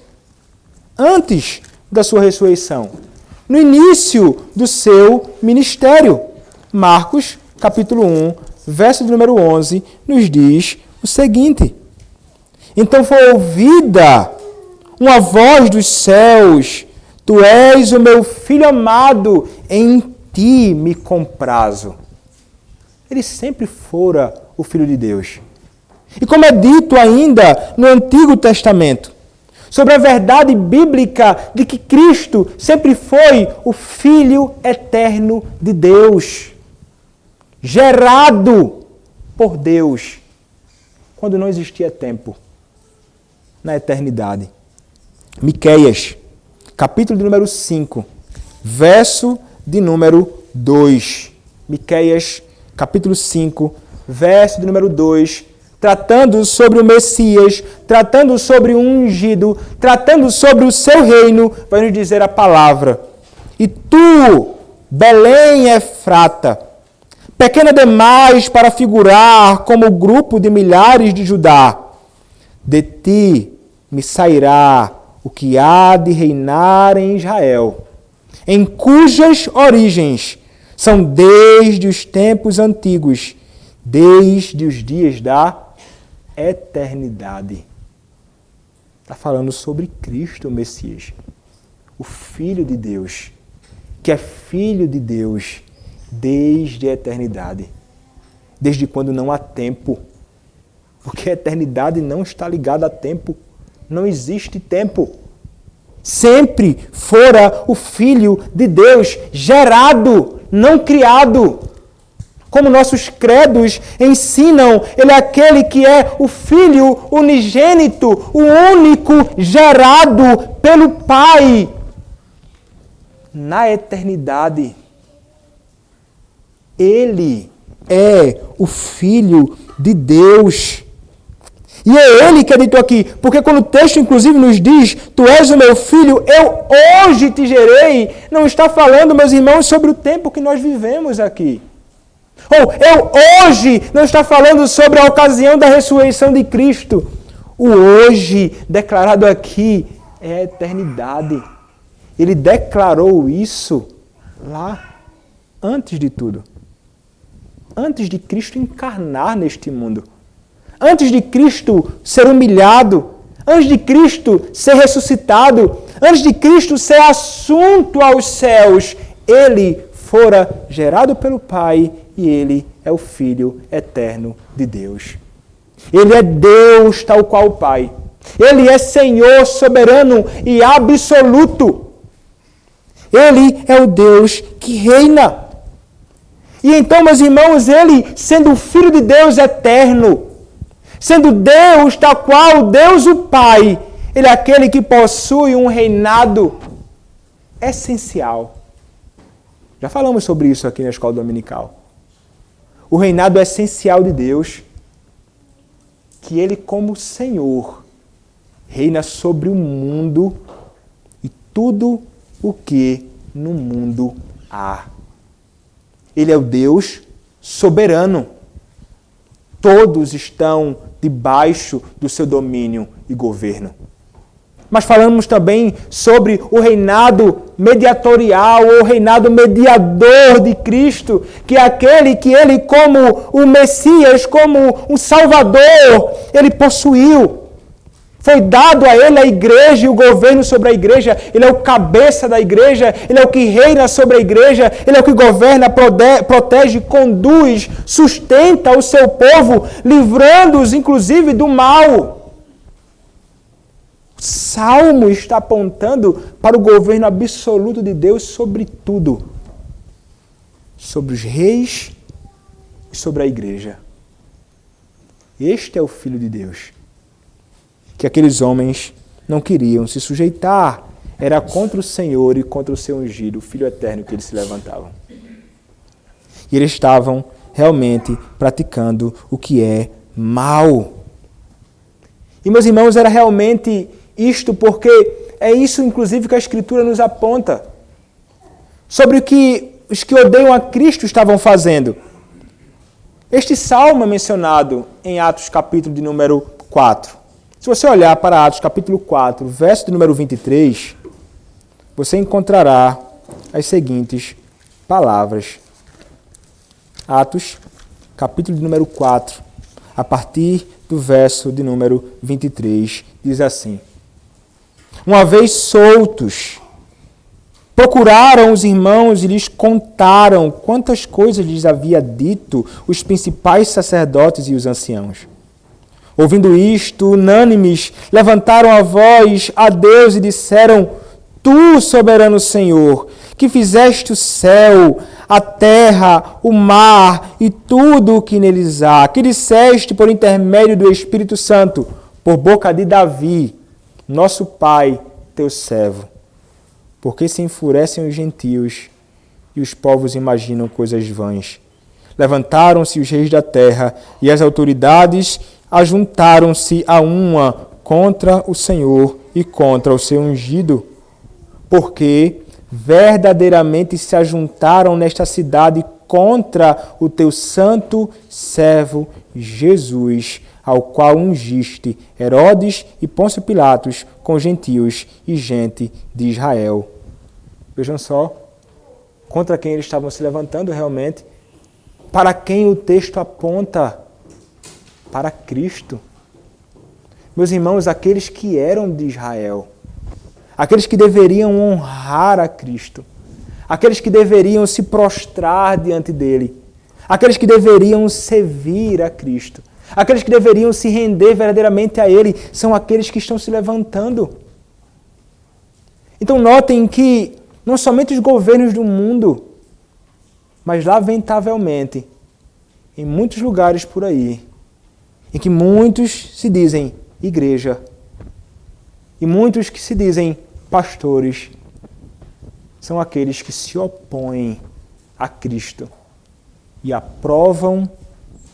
antes da sua ressurreição, no início do seu ministério. Marcos capítulo 1, verso de número 11, nos diz o seguinte: Então foi ouvida uma voz dos céus, Tu és o meu Filho amado, em Ti me comprazo. Ele sempre fora o Filho de Deus. E como é dito ainda no Antigo Testamento, sobre a verdade bíblica de que Cristo sempre foi o Filho eterno de Deus, gerado por Deus, quando não existia tempo, na eternidade. Miqueias, capítulo de número 5, verso de número 2. Miqueias, capítulo 5, verso de número 2, tratando sobre o Messias, tratando sobre o ungido, tratando sobre o seu reino, vai nos dizer a palavra: E tu, Belém Efrata, pequena demais para figurar como o grupo de milhares de Judá, de ti me sairá o que há de reinar em Israel, em cujas origens são desde os tempos antigos, desde os dias da eternidade. Está falando sobre Cristo, o Messias, o Filho de Deus, que é Filho de Deus desde a eternidade, desde quando não há tempo, porque a eternidade não está ligada a tempo, não existe tempo. Sempre fora o Filho de Deus, gerado, não criado. Como nossos credos ensinam, ele é aquele que é o Filho unigênito, o único gerado pelo Pai na eternidade. Ele é o Filho de Deus. E é ele que é dito aqui, porque quando o texto inclusive nos diz, Tu és o meu filho, eu hoje te gerei, não está falando, meus irmãos, sobre o tempo que nós vivemos aqui. Ou eu hoje não está falando sobre a ocasião da ressurreição de Cristo. O hoje declarado aqui é a eternidade. Ele declarou isso lá antes de tudo. Antes de Cristo encarnar neste mundo. Antes de Cristo ser humilhado. Antes de Cristo ser ressuscitado. Antes de Cristo ser assunto aos céus. Ele fora gerado pelo Pai e ele é o Filho eterno de Deus. Ele é Deus tal qual o Pai. Ele é Senhor soberano e absoluto. Ele é o Deus que reina. E então, meus irmãos, ele, sendo o Filho de Deus eterno, sendo Deus tal qual Deus o Pai, ele é aquele que possui um reinado essencial. Já falamos sobre isso aqui na escola dominical. O reinado essencial de Deus, que ele como Senhor reina sobre o mundo e tudo o que no mundo há. Ele é o Deus soberano. Todos estão debaixo do seu domínio e governo. Mas falamos também sobre o reinado mediatorial, ou o reinado mediador de Cristo, que é aquele que ele, como o Messias, como o Salvador, ele possuiu. Foi dado a ele a igreja e o governo sobre a igreja. Ele é o cabeça da igreja, ele é o que reina sobre a igreja, ele é o que governa, protege, conduz, sustenta o seu povo, livrando-os inclusive do mal. O Salmo está apontando para o governo absoluto de Deus sobre tudo. Sobre os reis e sobre a igreja. Este é o Filho de Deus. Que aqueles homens não queriam se sujeitar. Era contra o Senhor e contra o seu ungido, o Filho eterno, que eles se levantavam. E eles estavam realmente praticando o que é mal. E, meus irmãos, era realmente isto, porque é isso, inclusive, que a Escritura nos aponta. Sobre o que os que odeiam a Cristo estavam fazendo. Este salmo é mencionado em Atos capítulo de número 4. Se você olhar para Atos capítulo 4, verso de número 23, você encontrará as seguintes palavras. Atos capítulo de número 4, a partir do verso de número 23, diz assim: Uma vez soltos, procuraram os irmãos e lhes contaram quantas coisas lhes havia dito os principais sacerdotes e os anciãos. Ouvindo isto, unânimes, levantaram a voz a Deus e disseram: Tu, soberano Senhor, que fizeste o céu, a terra, o mar e tudo o que neles há, que disseste por intermédio do Espírito Santo, por boca de Davi, nosso pai, teu servo. Porque se enfurecem os gentios e os povos imaginam coisas vãs. Levantaram-se os reis da terra e as autoridades ajuntaram-se a uma contra o Senhor e contra o seu ungido, porque verdadeiramente se ajuntaram nesta cidade contra o teu santo servo Jesus, ao qual ungiste Herodes e Pôncio Pilatos com gentios e gente de Israel. Vejam só, contra quem eles estavam se levantando realmente, para quem o texto aponta? Para Cristo. Meus irmãos, aqueles que eram de Israel, aqueles que deveriam honrar a Cristo, aqueles que deveriam se prostrar diante dele, aqueles que deveriam servir a Cristo, aqueles que deveriam se render verdadeiramente a ele, são aqueles que estão se levantando. Então notem que não somente os governos do mundo, mas lamentavelmente, em muitos lugares por aí, em que muitos se dizem igreja e muitos que se dizem pastores, são aqueles que se opõem a Cristo e aprovam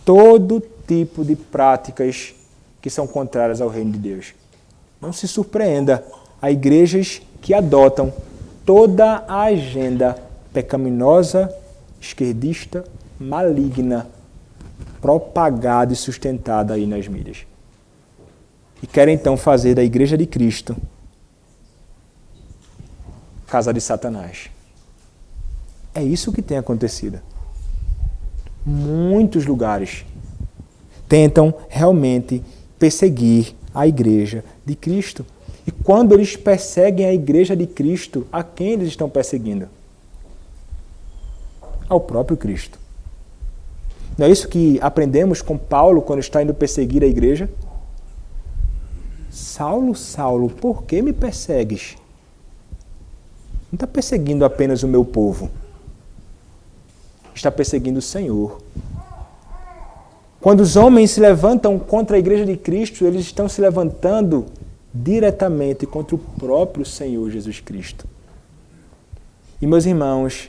todo tipo de práticas que são contrárias ao reino de Deus. Não se surpreenda, há igrejas que adotam toda a agenda pecaminosa, esquerdista maligna propagada e sustentada aí nas mídias. E querem então fazer da Igreja de Cristo casa de Satanás. É isso que tem acontecido. Muitos lugares tentam realmente perseguir a Igreja de Cristo. E quando eles perseguem a Igreja de Cristo, a quem eles estão perseguindo? Ao próprio Cristo. Não é isso que aprendemos com Paulo quando está indo perseguir a igreja? Saulo, Saulo, por que me persegues? Não está perseguindo apenas o meu povo. Está perseguindo o Senhor. Quando os homens se levantam contra a igreja de Cristo, eles estão se levantando diretamente contra o próprio Senhor Jesus Cristo. E, meus irmãos,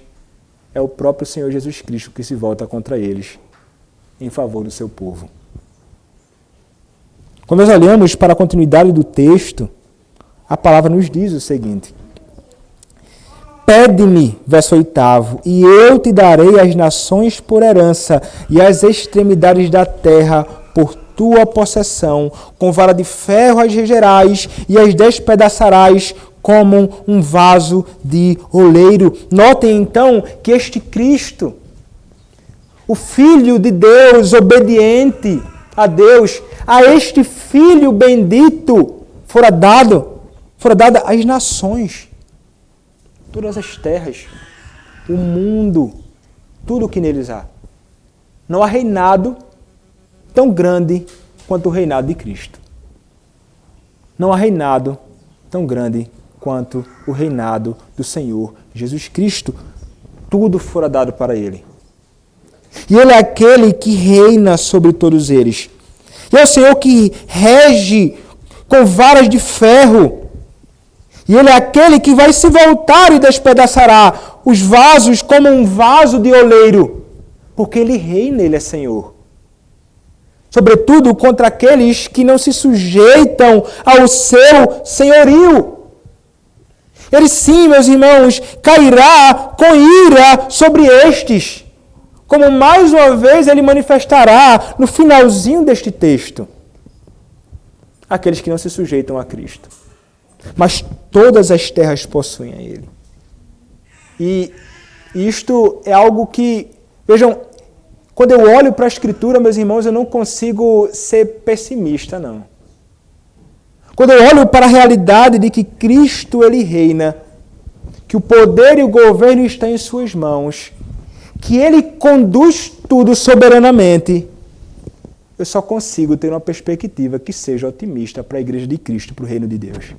é o próprio Senhor Jesus Cristo que se volta contra eles em favor do seu povo. Quando nós olhamos para a continuidade do texto, a palavra nos diz o seguinte: pede-me, verso 8, e eu te darei as nações por herança e as extremidades da terra por tua possessão. Com vara de ferro as regerás e as despedaçarás como um vaso de oleiro. Notem então que este Cristo, o Filho de Deus, obediente a Deus, a este Filho bendito, fora dada as nações, todas as terras, o mundo, tudo o que neles há. Não há reinado tão grande quanto o reinado de Cristo. Não há reinado tão grande quanto o reinado do Senhor Jesus Cristo. Tudo fora dado para Ele. E Ele é aquele que reina sobre todos eles. E é o Senhor que rege com varas de ferro. E Ele é aquele que vai se voltar e despedaçará os vasos como um vaso de oleiro. Porque Ele reina, Ele é Senhor. Sobretudo contra aqueles que não se sujeitam ao seu senhorio. Ele sim, meus irmãos, cairá com ira sobre estes. Como mais uma vez ele manifestará no finalzinho deste texto. Aqueles que não se sujeitam a Cristo. Mas todas as terras possuem a Ele. E isto é algo que, vejam, quando eu olho para a Escritura, meus irmãos, eu não consigo ser pessimista, não. Quando eu olho para a realidade de que Cristo Ele reina, que o poder e o governo estão em suas mãos, que Ele conduz tudo soberanamente, eu só consigo ter uma perspectiva que seja otimista para a Igreja de Cristo, para o reino de Deus.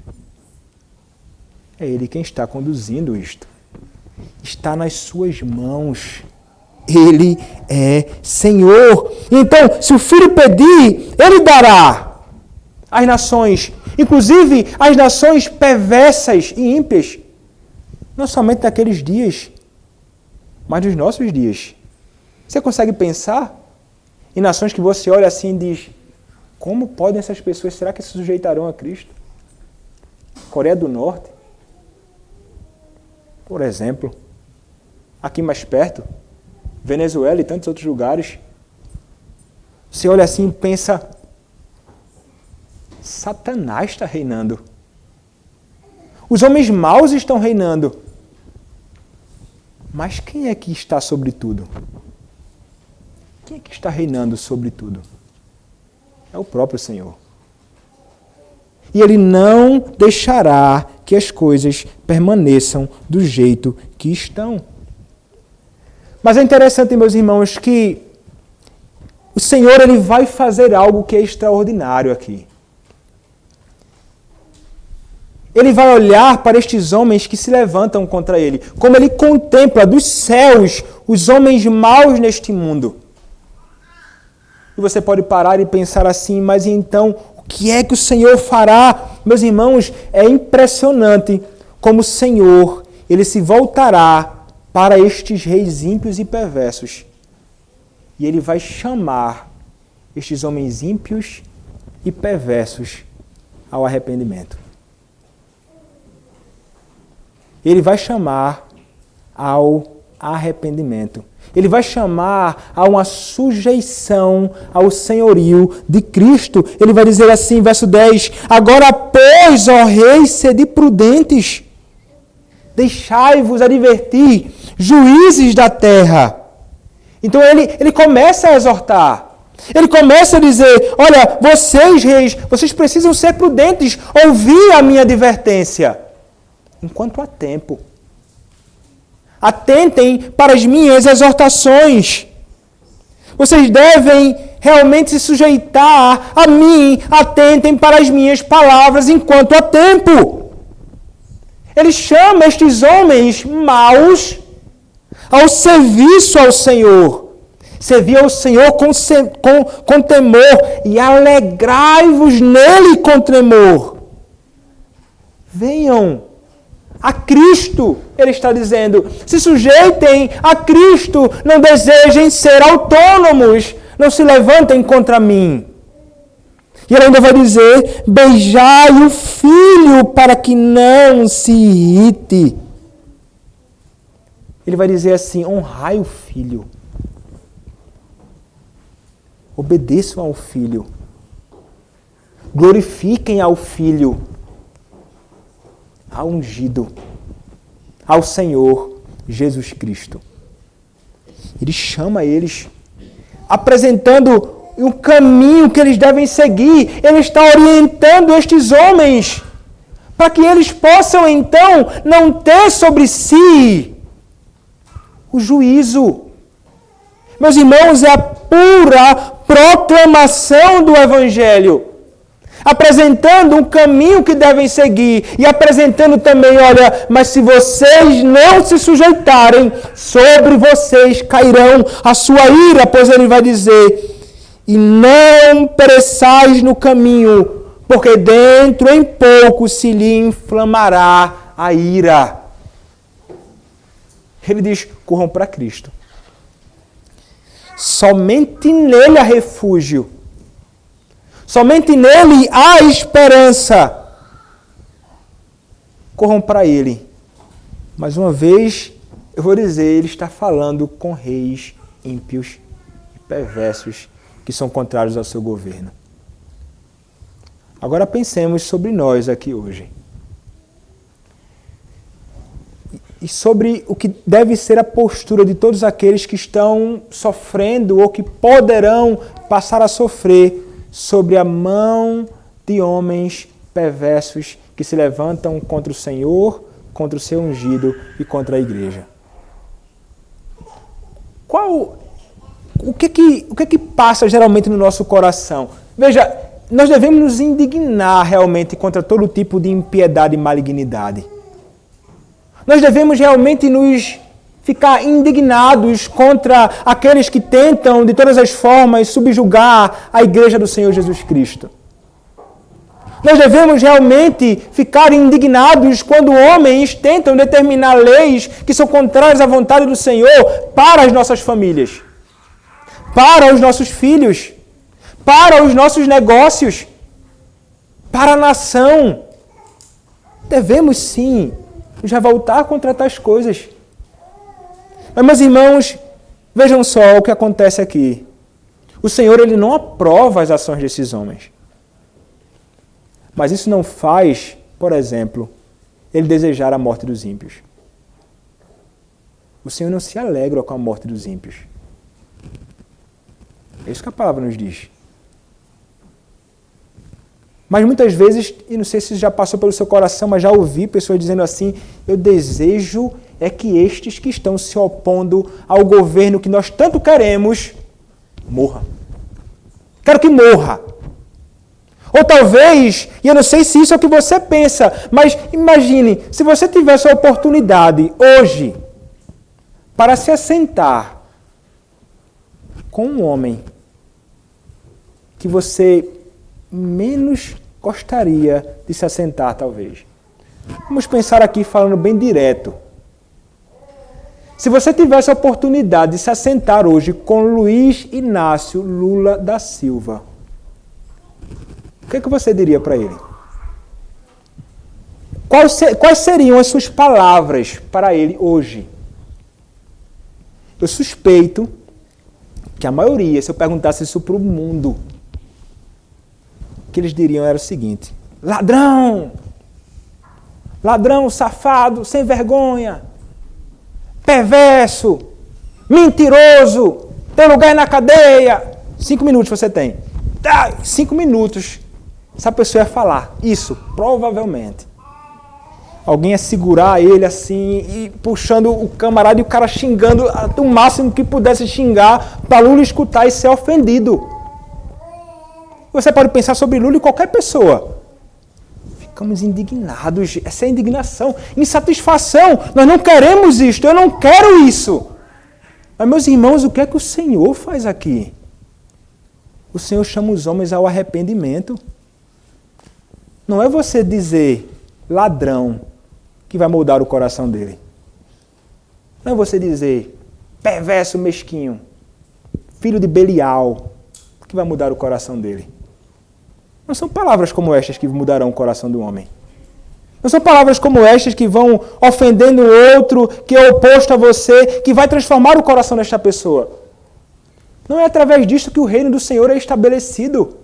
É Ele quem está conduzindo isto. Está nas suas mãos. Ele é Senhor. Então, se o Filho pedir, Ele dará às nações, inclusive as nações perversas e ímpias, não somente naqueles dias, mas nos nossos dias. Você consegue pensar em nações que você olha assim e diz: como podem essas pessoas, será que se sujeitarão a Cristo? Coreia do Norte, por exemplo, aqui mais perto, Venezuela e tantos outros lugares. Você olha assim e pensa: Satanás está reinando. Os homens maus estão reinando. Mas quem é que está sobre tudo? Quem é que está reinando sobre tudo? É o próprio Senhor. E Ele não deixará que as coisas permaneçam do jeito que estão. Mas é interessante, meus irmãos, que o Senhor Ele vai fazer algo que é extraordinário aqui. Ele vai olhar para estes homens que se levantam contra Ele, como Ele contempla dos céus os homens maus neste mundo. E você pode parar e pensar assim: mas então, o que é que o Senhor fará? Meus irmãos, é impressionante como o Senhor, Ele se voltará para estes reis ímpios e perversos. E Ele vai chamar estes homens ímpios e perversos ao arrependimento. Ele vai chamar ao arrependimento. Ele vai chamar a uma sujeição ao senhorio de Cristo. Ele vai dizer assim, verso 10, agora, pois, ó reis, sede prudentes, deixai-vos advertir, juízes da terra. Então ele começa a exortar. Ele começa a dizer, olha, vocês reis, vocês precisam ser prudentes, ouvir a minha advertência. Enquanto há tempo. Atentem para as minhas exortações. Vocês devem realmente se sujeitar a mim. Atentem para as minhas palavras enquanto há tempo. Ele chama estes homens maus ao serviço ao Senhor. Servir ao Senhor com temor e alegrai-vos nele com tremor. Venham a Cristo, ele está dizendo. Se sujeitem a Cristo, não desejem ser autônomos, não se levantem contra mim. E ele ainda vai dizer, beijai o filho para que não se irrite. Ele vai dizer assim, honrai o filho. Obedeçam ao filho. Glorifiquem ao filho. Ao ungido, ao Senhor Jesus Cristo. Ele chama eles, apresentando o caminho que eles devem seguir. Ele está orientando estes homens, para que eles possam então não ter sobre si o juízo. Meus irmãos, é a pura proclamação do Evangelho. Apresentando um caminho que devem seguir e apresentando também, olha, mas se vocês não se sujeitarem, sobre vocês cairão a sua ira, pois ele vai dizer, e não pereçais no caminho, porque dentro em pouco se lhe inflamará a ira. Ele diz, corram para Cristo. Somente nele há refúgio. Somente nele há esperança. Corram para ele. Mais uma vez, eu vou dizer, ele está falando com reis ímpios e perversos que são contrários ao seu governo. Agora pensemos sobre nós aqui hoje. E sobre o que deve ser a postura de todos aqueles que estão sofrendo ou que poderão passar a sofrer sobre a mão de homens perversos que se levantam contra o Senhor, contra o seu ungido e contra a igreja. O que passa geralmente no nosso coração? Veja, nós devemos nos indignar realmente contra todo tipo de impiedade e malignidade. Nós devemos realmente nos ficar indignados contra aqueles que tentam, de todas as formas, subjugar a igreja do Senhor Jesus Cristo. Nós devemos realmente ficar indignados quando homens tentam determinar leis que são contrárias à vontade do Senhor para as nossas famílias, para os nossos filhos, para os nossos negócios, para a nação. Devemos sim nos revoltar contra tais coisas. Mas, meus irmãos, vejam só o que acontece aqui. O Senhor, ele não aprova as ações desses homens. Mas isso não faz, por exemplo, ele desejar a morte dos ímpios. O Senhor não se alegra com a morte dos ímpios. É isso que a palavra nos diz. Mas muitas vezes, e não sei se já passou pelo seu coração, mas já ouvi pessoas dizendo assim, eu desejo é que estes que estão se opondo ao governo que nós tanto queremos, morra. Quero que morra. Ou talvez, e eu não sei se isso é o que você pensa, mas imagine, se você tivesse a oportunidade hoje para se assentar com um homem que você menos gostaria de se assentar, talvez. Vamos pensar aqui falando bem direto. Se você tivesse a oportunidade de se assentar hoje com Luiz Inácio Lula da Silva, o que você diria para ele? Quais seriam as suas palavras para ele hoje? Eu suspeito que a maioria, se eu perguntasse isso para o mundo, o que eles diriam era o seguinte: ladrão! Ladrão, safado, sem vergonha, perverso, mentiroso, tem lugar na cadeia. 5 minutos você tem. 5 minutos, essa pessoa ia falar isso, provavelmente. Alguém ia segurar ele assim, e puxando o camarada e o cara xingando o máximo que pudesse xingar para Lula escutar e ser ofendido. Você pode pensar sobre Lula e qualquer pessoa. Ficamos indignados, essa é a indignação, insatisfação. Nós não queremos isto, eu não quero isso. Mas, meus irmãos, o que é que o Senhor faz aqui? O Senhor chama os homens ao arrependimento. Não é você dizer ladrão que vai moldar o coração dele. Não é você dizer perverso, mesquinho, filho de Belial, que vai mudar o coração dele. Não são palavras como estas que mudarão o coração do homem. Não são palavras como estas que vão ofendendo o outro, que é oposto a você, que vai transformar o coração desta pessoa. Não é através disto que o reino do Senhor é estabelecido.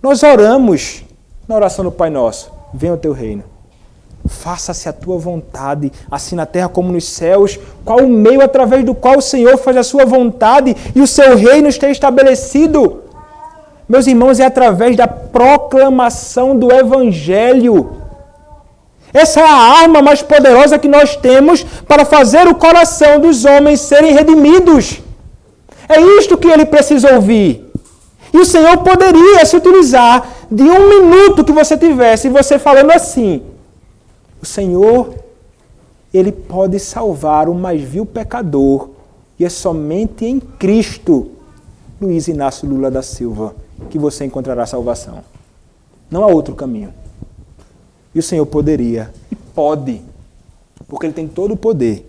Nós oramos na oração do Pai Nosso: venha o teu reino. Faça-se a tua vontade, assim na terra como nos céus. Qual o meio através do qual o Senhor faz a sua vontade e o seu reino está estabelecido? Meus irmãos, é através da proclamação do Evangelho. Essa é a arma mais poderosa que nós temos para fazer o coração dos homens serem redimidos. É isto que ele precisa ouvir. E o Senhor poderia se utilizar de 1 minuto que você tivesse, e você falando assim: o Senhor, Ele pode salvar o mais vil pecador, e é somente em Cristo, Luiz Inácio Lula da Silva, que você encontrará salvação. Não há outro caminho. E o Senhor poderia, e pode, porque Ele tem todo o poder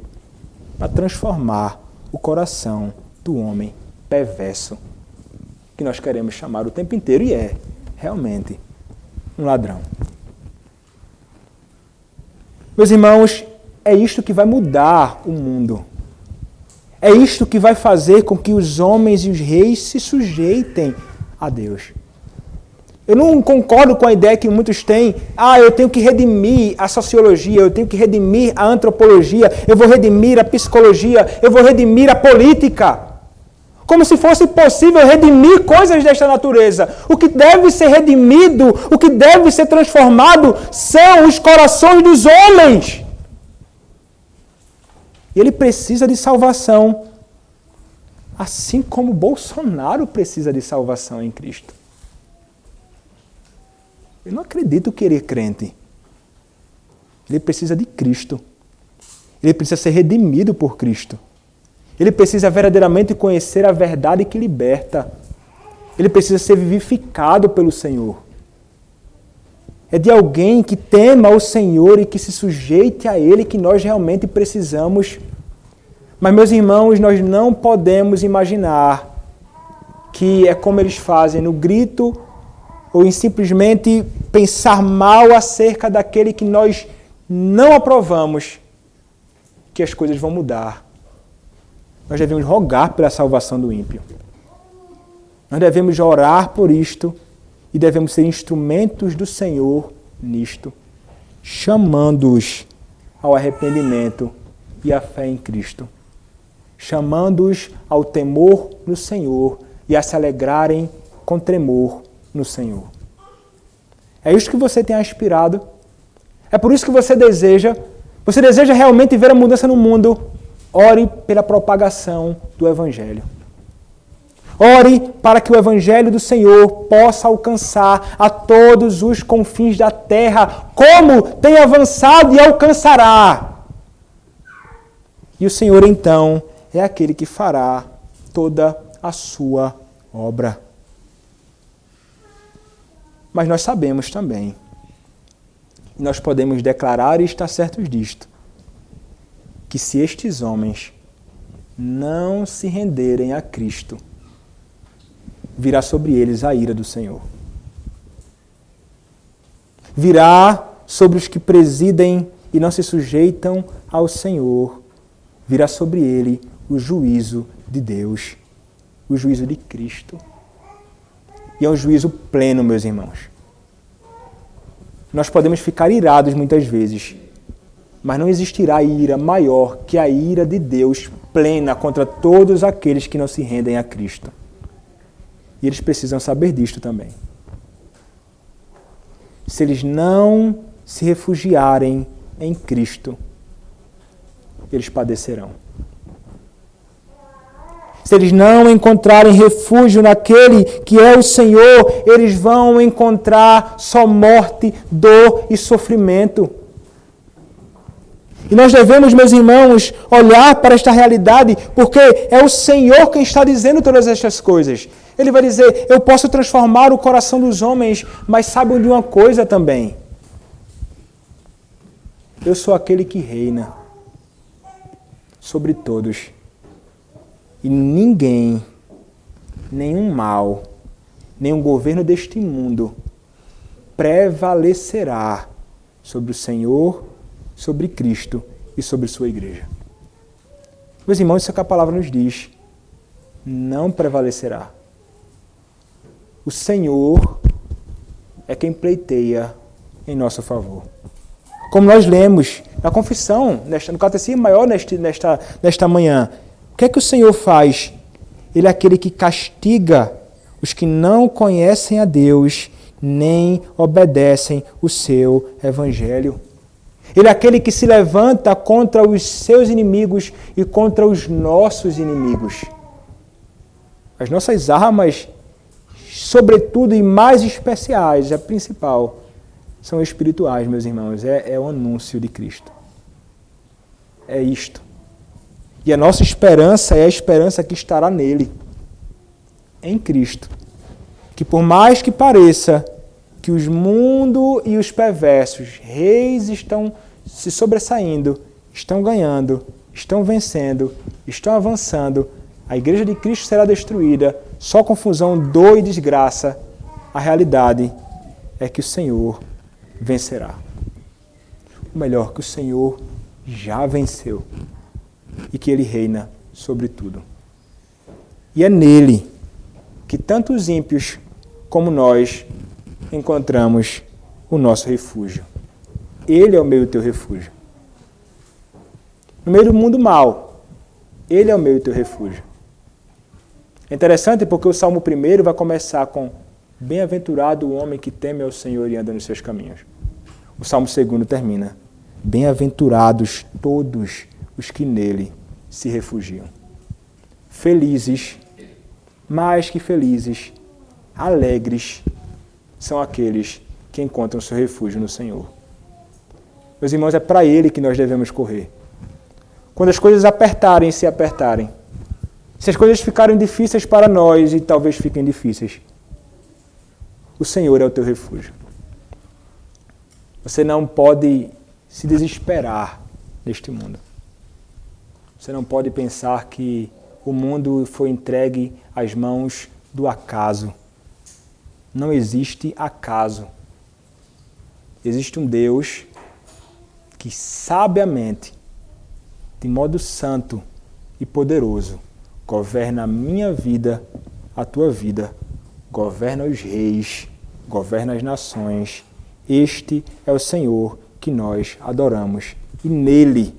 para transformar o coração do homem perverso, que nós queremos chamar o tempo inteiro, e é realmente um ladrão. Meus irmãos, é isto que vai mudar o mundo. É isto que vai fazer com que os homens e os reis se sujeitem a Deus. Eu não concordo com a ideia que muitos têm: eu tenho que redimir a sociologia, eu tenho que redimir a antropologia, eu vou redimir a psicologia, eu vou redimir a política. Como se fosse possível redimir coisas desta natureza. O que deve ser redimido, o que deve ser transformado, são os corações dos homens. E ele precisa de salvação, assim como Bolsonaro precisa de salvação em Cristo. Eu não acredito que ele é crente. Ele precisa de Cristo. Ele precisa ser redimido por Cristo. Ele precisa verdadeiramente conhecer a verdade que liberta. Ele precisa ser vivificado pelo Senhor. É de alguém que tema o Senhor e que se sujeite a Ele que nós realmente precisamos. Mas, meus irmãos, nós não podemos imaginar que é como eles fazem no grito ou em simplesmente pensar mal acerca daquele que nós não aprovamos, que as coisas vão mudar. Nós devemos rogar pela salvação do ímpio. Nós devemos orar por isto e devemos ser instrumentos do Senhor nisto, chamando-os ao arrependimento e à fé em Cristo, chamando-os ao temor no Senhor e a se alegrarem com tremor no Senhor. É isto que você tem aspirado? É por isso que você deseja realmente ver a mudança no mundo? Ore pela propagação do Evangelho. Ore para que o Evangelho do Senhor possa alcançar a todos os confins da terra, como tem avançado e alcançará. E o Senhor, então, é aquele que fará toda a sua obra. Mas nós sabemos também, e nós podemos declarar e estar certos disto, que se estes homens não se renderem a Cristo, virá sobre eles a ira do Senhor. Virá sobre os que presidem e não se sujeitam ao Senhor virá sobre ele o juízo de Deus, o juízo de Cristo. E é um juízo pleno, meus irmãos. Nós podemos ficar irados muitas vezes, mas não existirá ira maior que a ira de Deus plena contra todos aqueles que não se rendem a Cristo. E eles precisam saber disto também. Se eles não se refugiarem em Cristo, eles padecerão. Se eles não encontrarem refúgio naquele que é o Senhor, eles vão encontrar só morte, dor e sofrimento. E nós devemos, meus irmãos, olhar para esta realidade, porque é o Senhor quem está dizendo todas estas coisas. Ele vai dizer, eu posso transformar o coração dos homens, mas saibam de uma coisa também. Eu sou aquele que reina sobre todos. E ninguém, nenhum mal, nenhum governo deste mundo prevalecerá sobre o Senhor, sobre Cristo e sobre sua igreja. Meus irmãos, isso é o que a palavra nos diz. Não prevalecerá. O Senhor é quem pleiteia em nosso favor. Como nós lemos na confissão, no Catecismo Maior nesta manhã, o que é que o Senhor faz? Ele é aquele que castiga os que não conhecem a Deus, nem obedecem o seu evangelho. Ele é aquele que se levanta contra os seus inimigos e contra os nossos inimigos. As nossas armas, sobretudo e mais especiais, a principal, são espirituais, meus irmãos. É o anúncio de Cristo. É isto. E a nossa esperança é a esperança que estará nele, em Cristo. Que por mais que pareça que os mundos e os perversos, reis estão se sobressaindo, estão ganhando, estão vencendo, estão avançando, a igreja de Cristo será destruída, só confusão, dor e desgraça, a realidade é que o Senhor vencerá. O melhor, que o Senhor já venceu e que Ele reina sobre tudo. E é nele que tanto os ímpios como nós encontramos o nosso refúgio. Ele é o meu e o teu refúgio. No meio do mundo mal, Ele é o meu e o teu refúgio. É interessante porque o Salmo 1 vai começar com bem-aventurado o homem que teme ao Senhor e anda nos seus caminhos. O Salmo 2 termina, bem-aventurados todos os que nele se refugiam. Felizes, mais que felizes, alegres, são aqueles que encontram seu refúgio no Senhor. Meus irmãos, é para Ele que nós devemos correr. Quando as coisas apertarem e se apertarem, se as coisas ficarem difíceis para nós e talvez fiquem difíceis, o Senhor é o teu refúgio. Você não pode se desesperar neste mundo. Você não pode pensar que o mundo foi entregue às mãos do acaso. Não existe acaso. Existe um Deus que sabiamente, de modo santo e poderoso, governa a minha vida, a tua vida, governa os reis, governa as nações. Este é o Senhor que nós adoramos e nele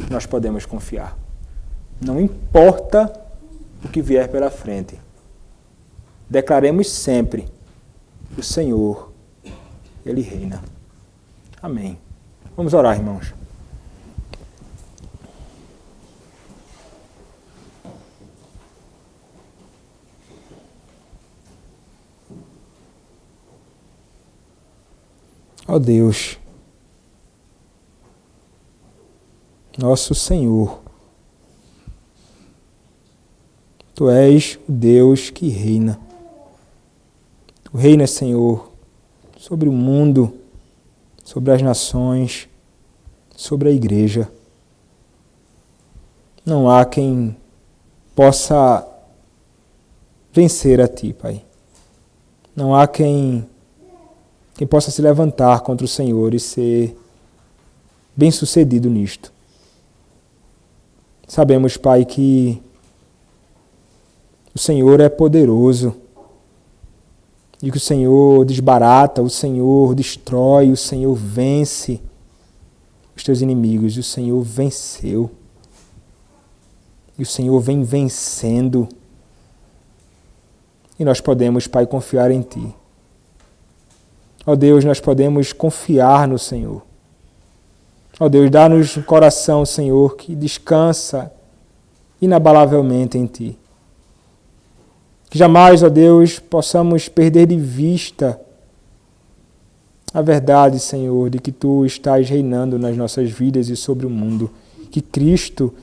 nós podemos confiar. Não importa o que vier pela frente. Declaremos sempre, o Senhor, Ele reina. Amém. Vamos orar, irmãos. Ó Deus, nosso Senhor, Tu és o Deus que reina. Tu reinas, Senhor, sobre o mundo, sobre as nações, sobre a igreja. Não há quem possa vencer a Ti, Pai. Não há quem possa se levantar contra o Senhor e ser bem-sucedido nisto. Sabemos, Pai, que o Senhor é poderoso e que o Senhor desbarata, o Senhor destrói, o Senhor vence os teus inimigos, e o Senhor venceu. E o Senhor vem vencendo. E nós podemos, Pai, confiar em Ti. Ó Deus, nós podemos confiar no Senhor. Ó Deus, dá-nos um coração, Senhor, que descansa inabalavelmente em Ti. Que jamais, ó Deus, possamos perder de vista a verdade, Senhor, de que Tu estás reinando nas nossas vidas e sobre o mundo. Que Cristo,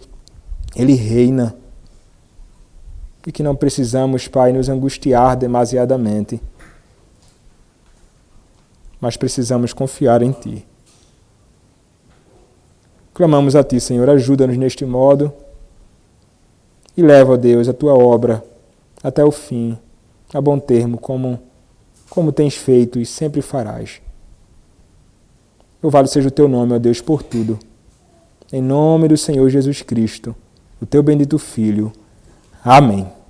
Ele reina. E que não precisamos, Pai, nos angustiar demasiadamente. Mas precisamos confiar em Ti. Clamamos a Ti, Senhor, ajuda-nos neste modo e leva, ó Deus, a Tua obra até o fim, a bom termo, como tens feito e sempre farás. Louvado seja o Teu nome, ó Deus, por tudo. Em nome do Senhor Jesus Cristo, o Teu bendito Filho. Amém.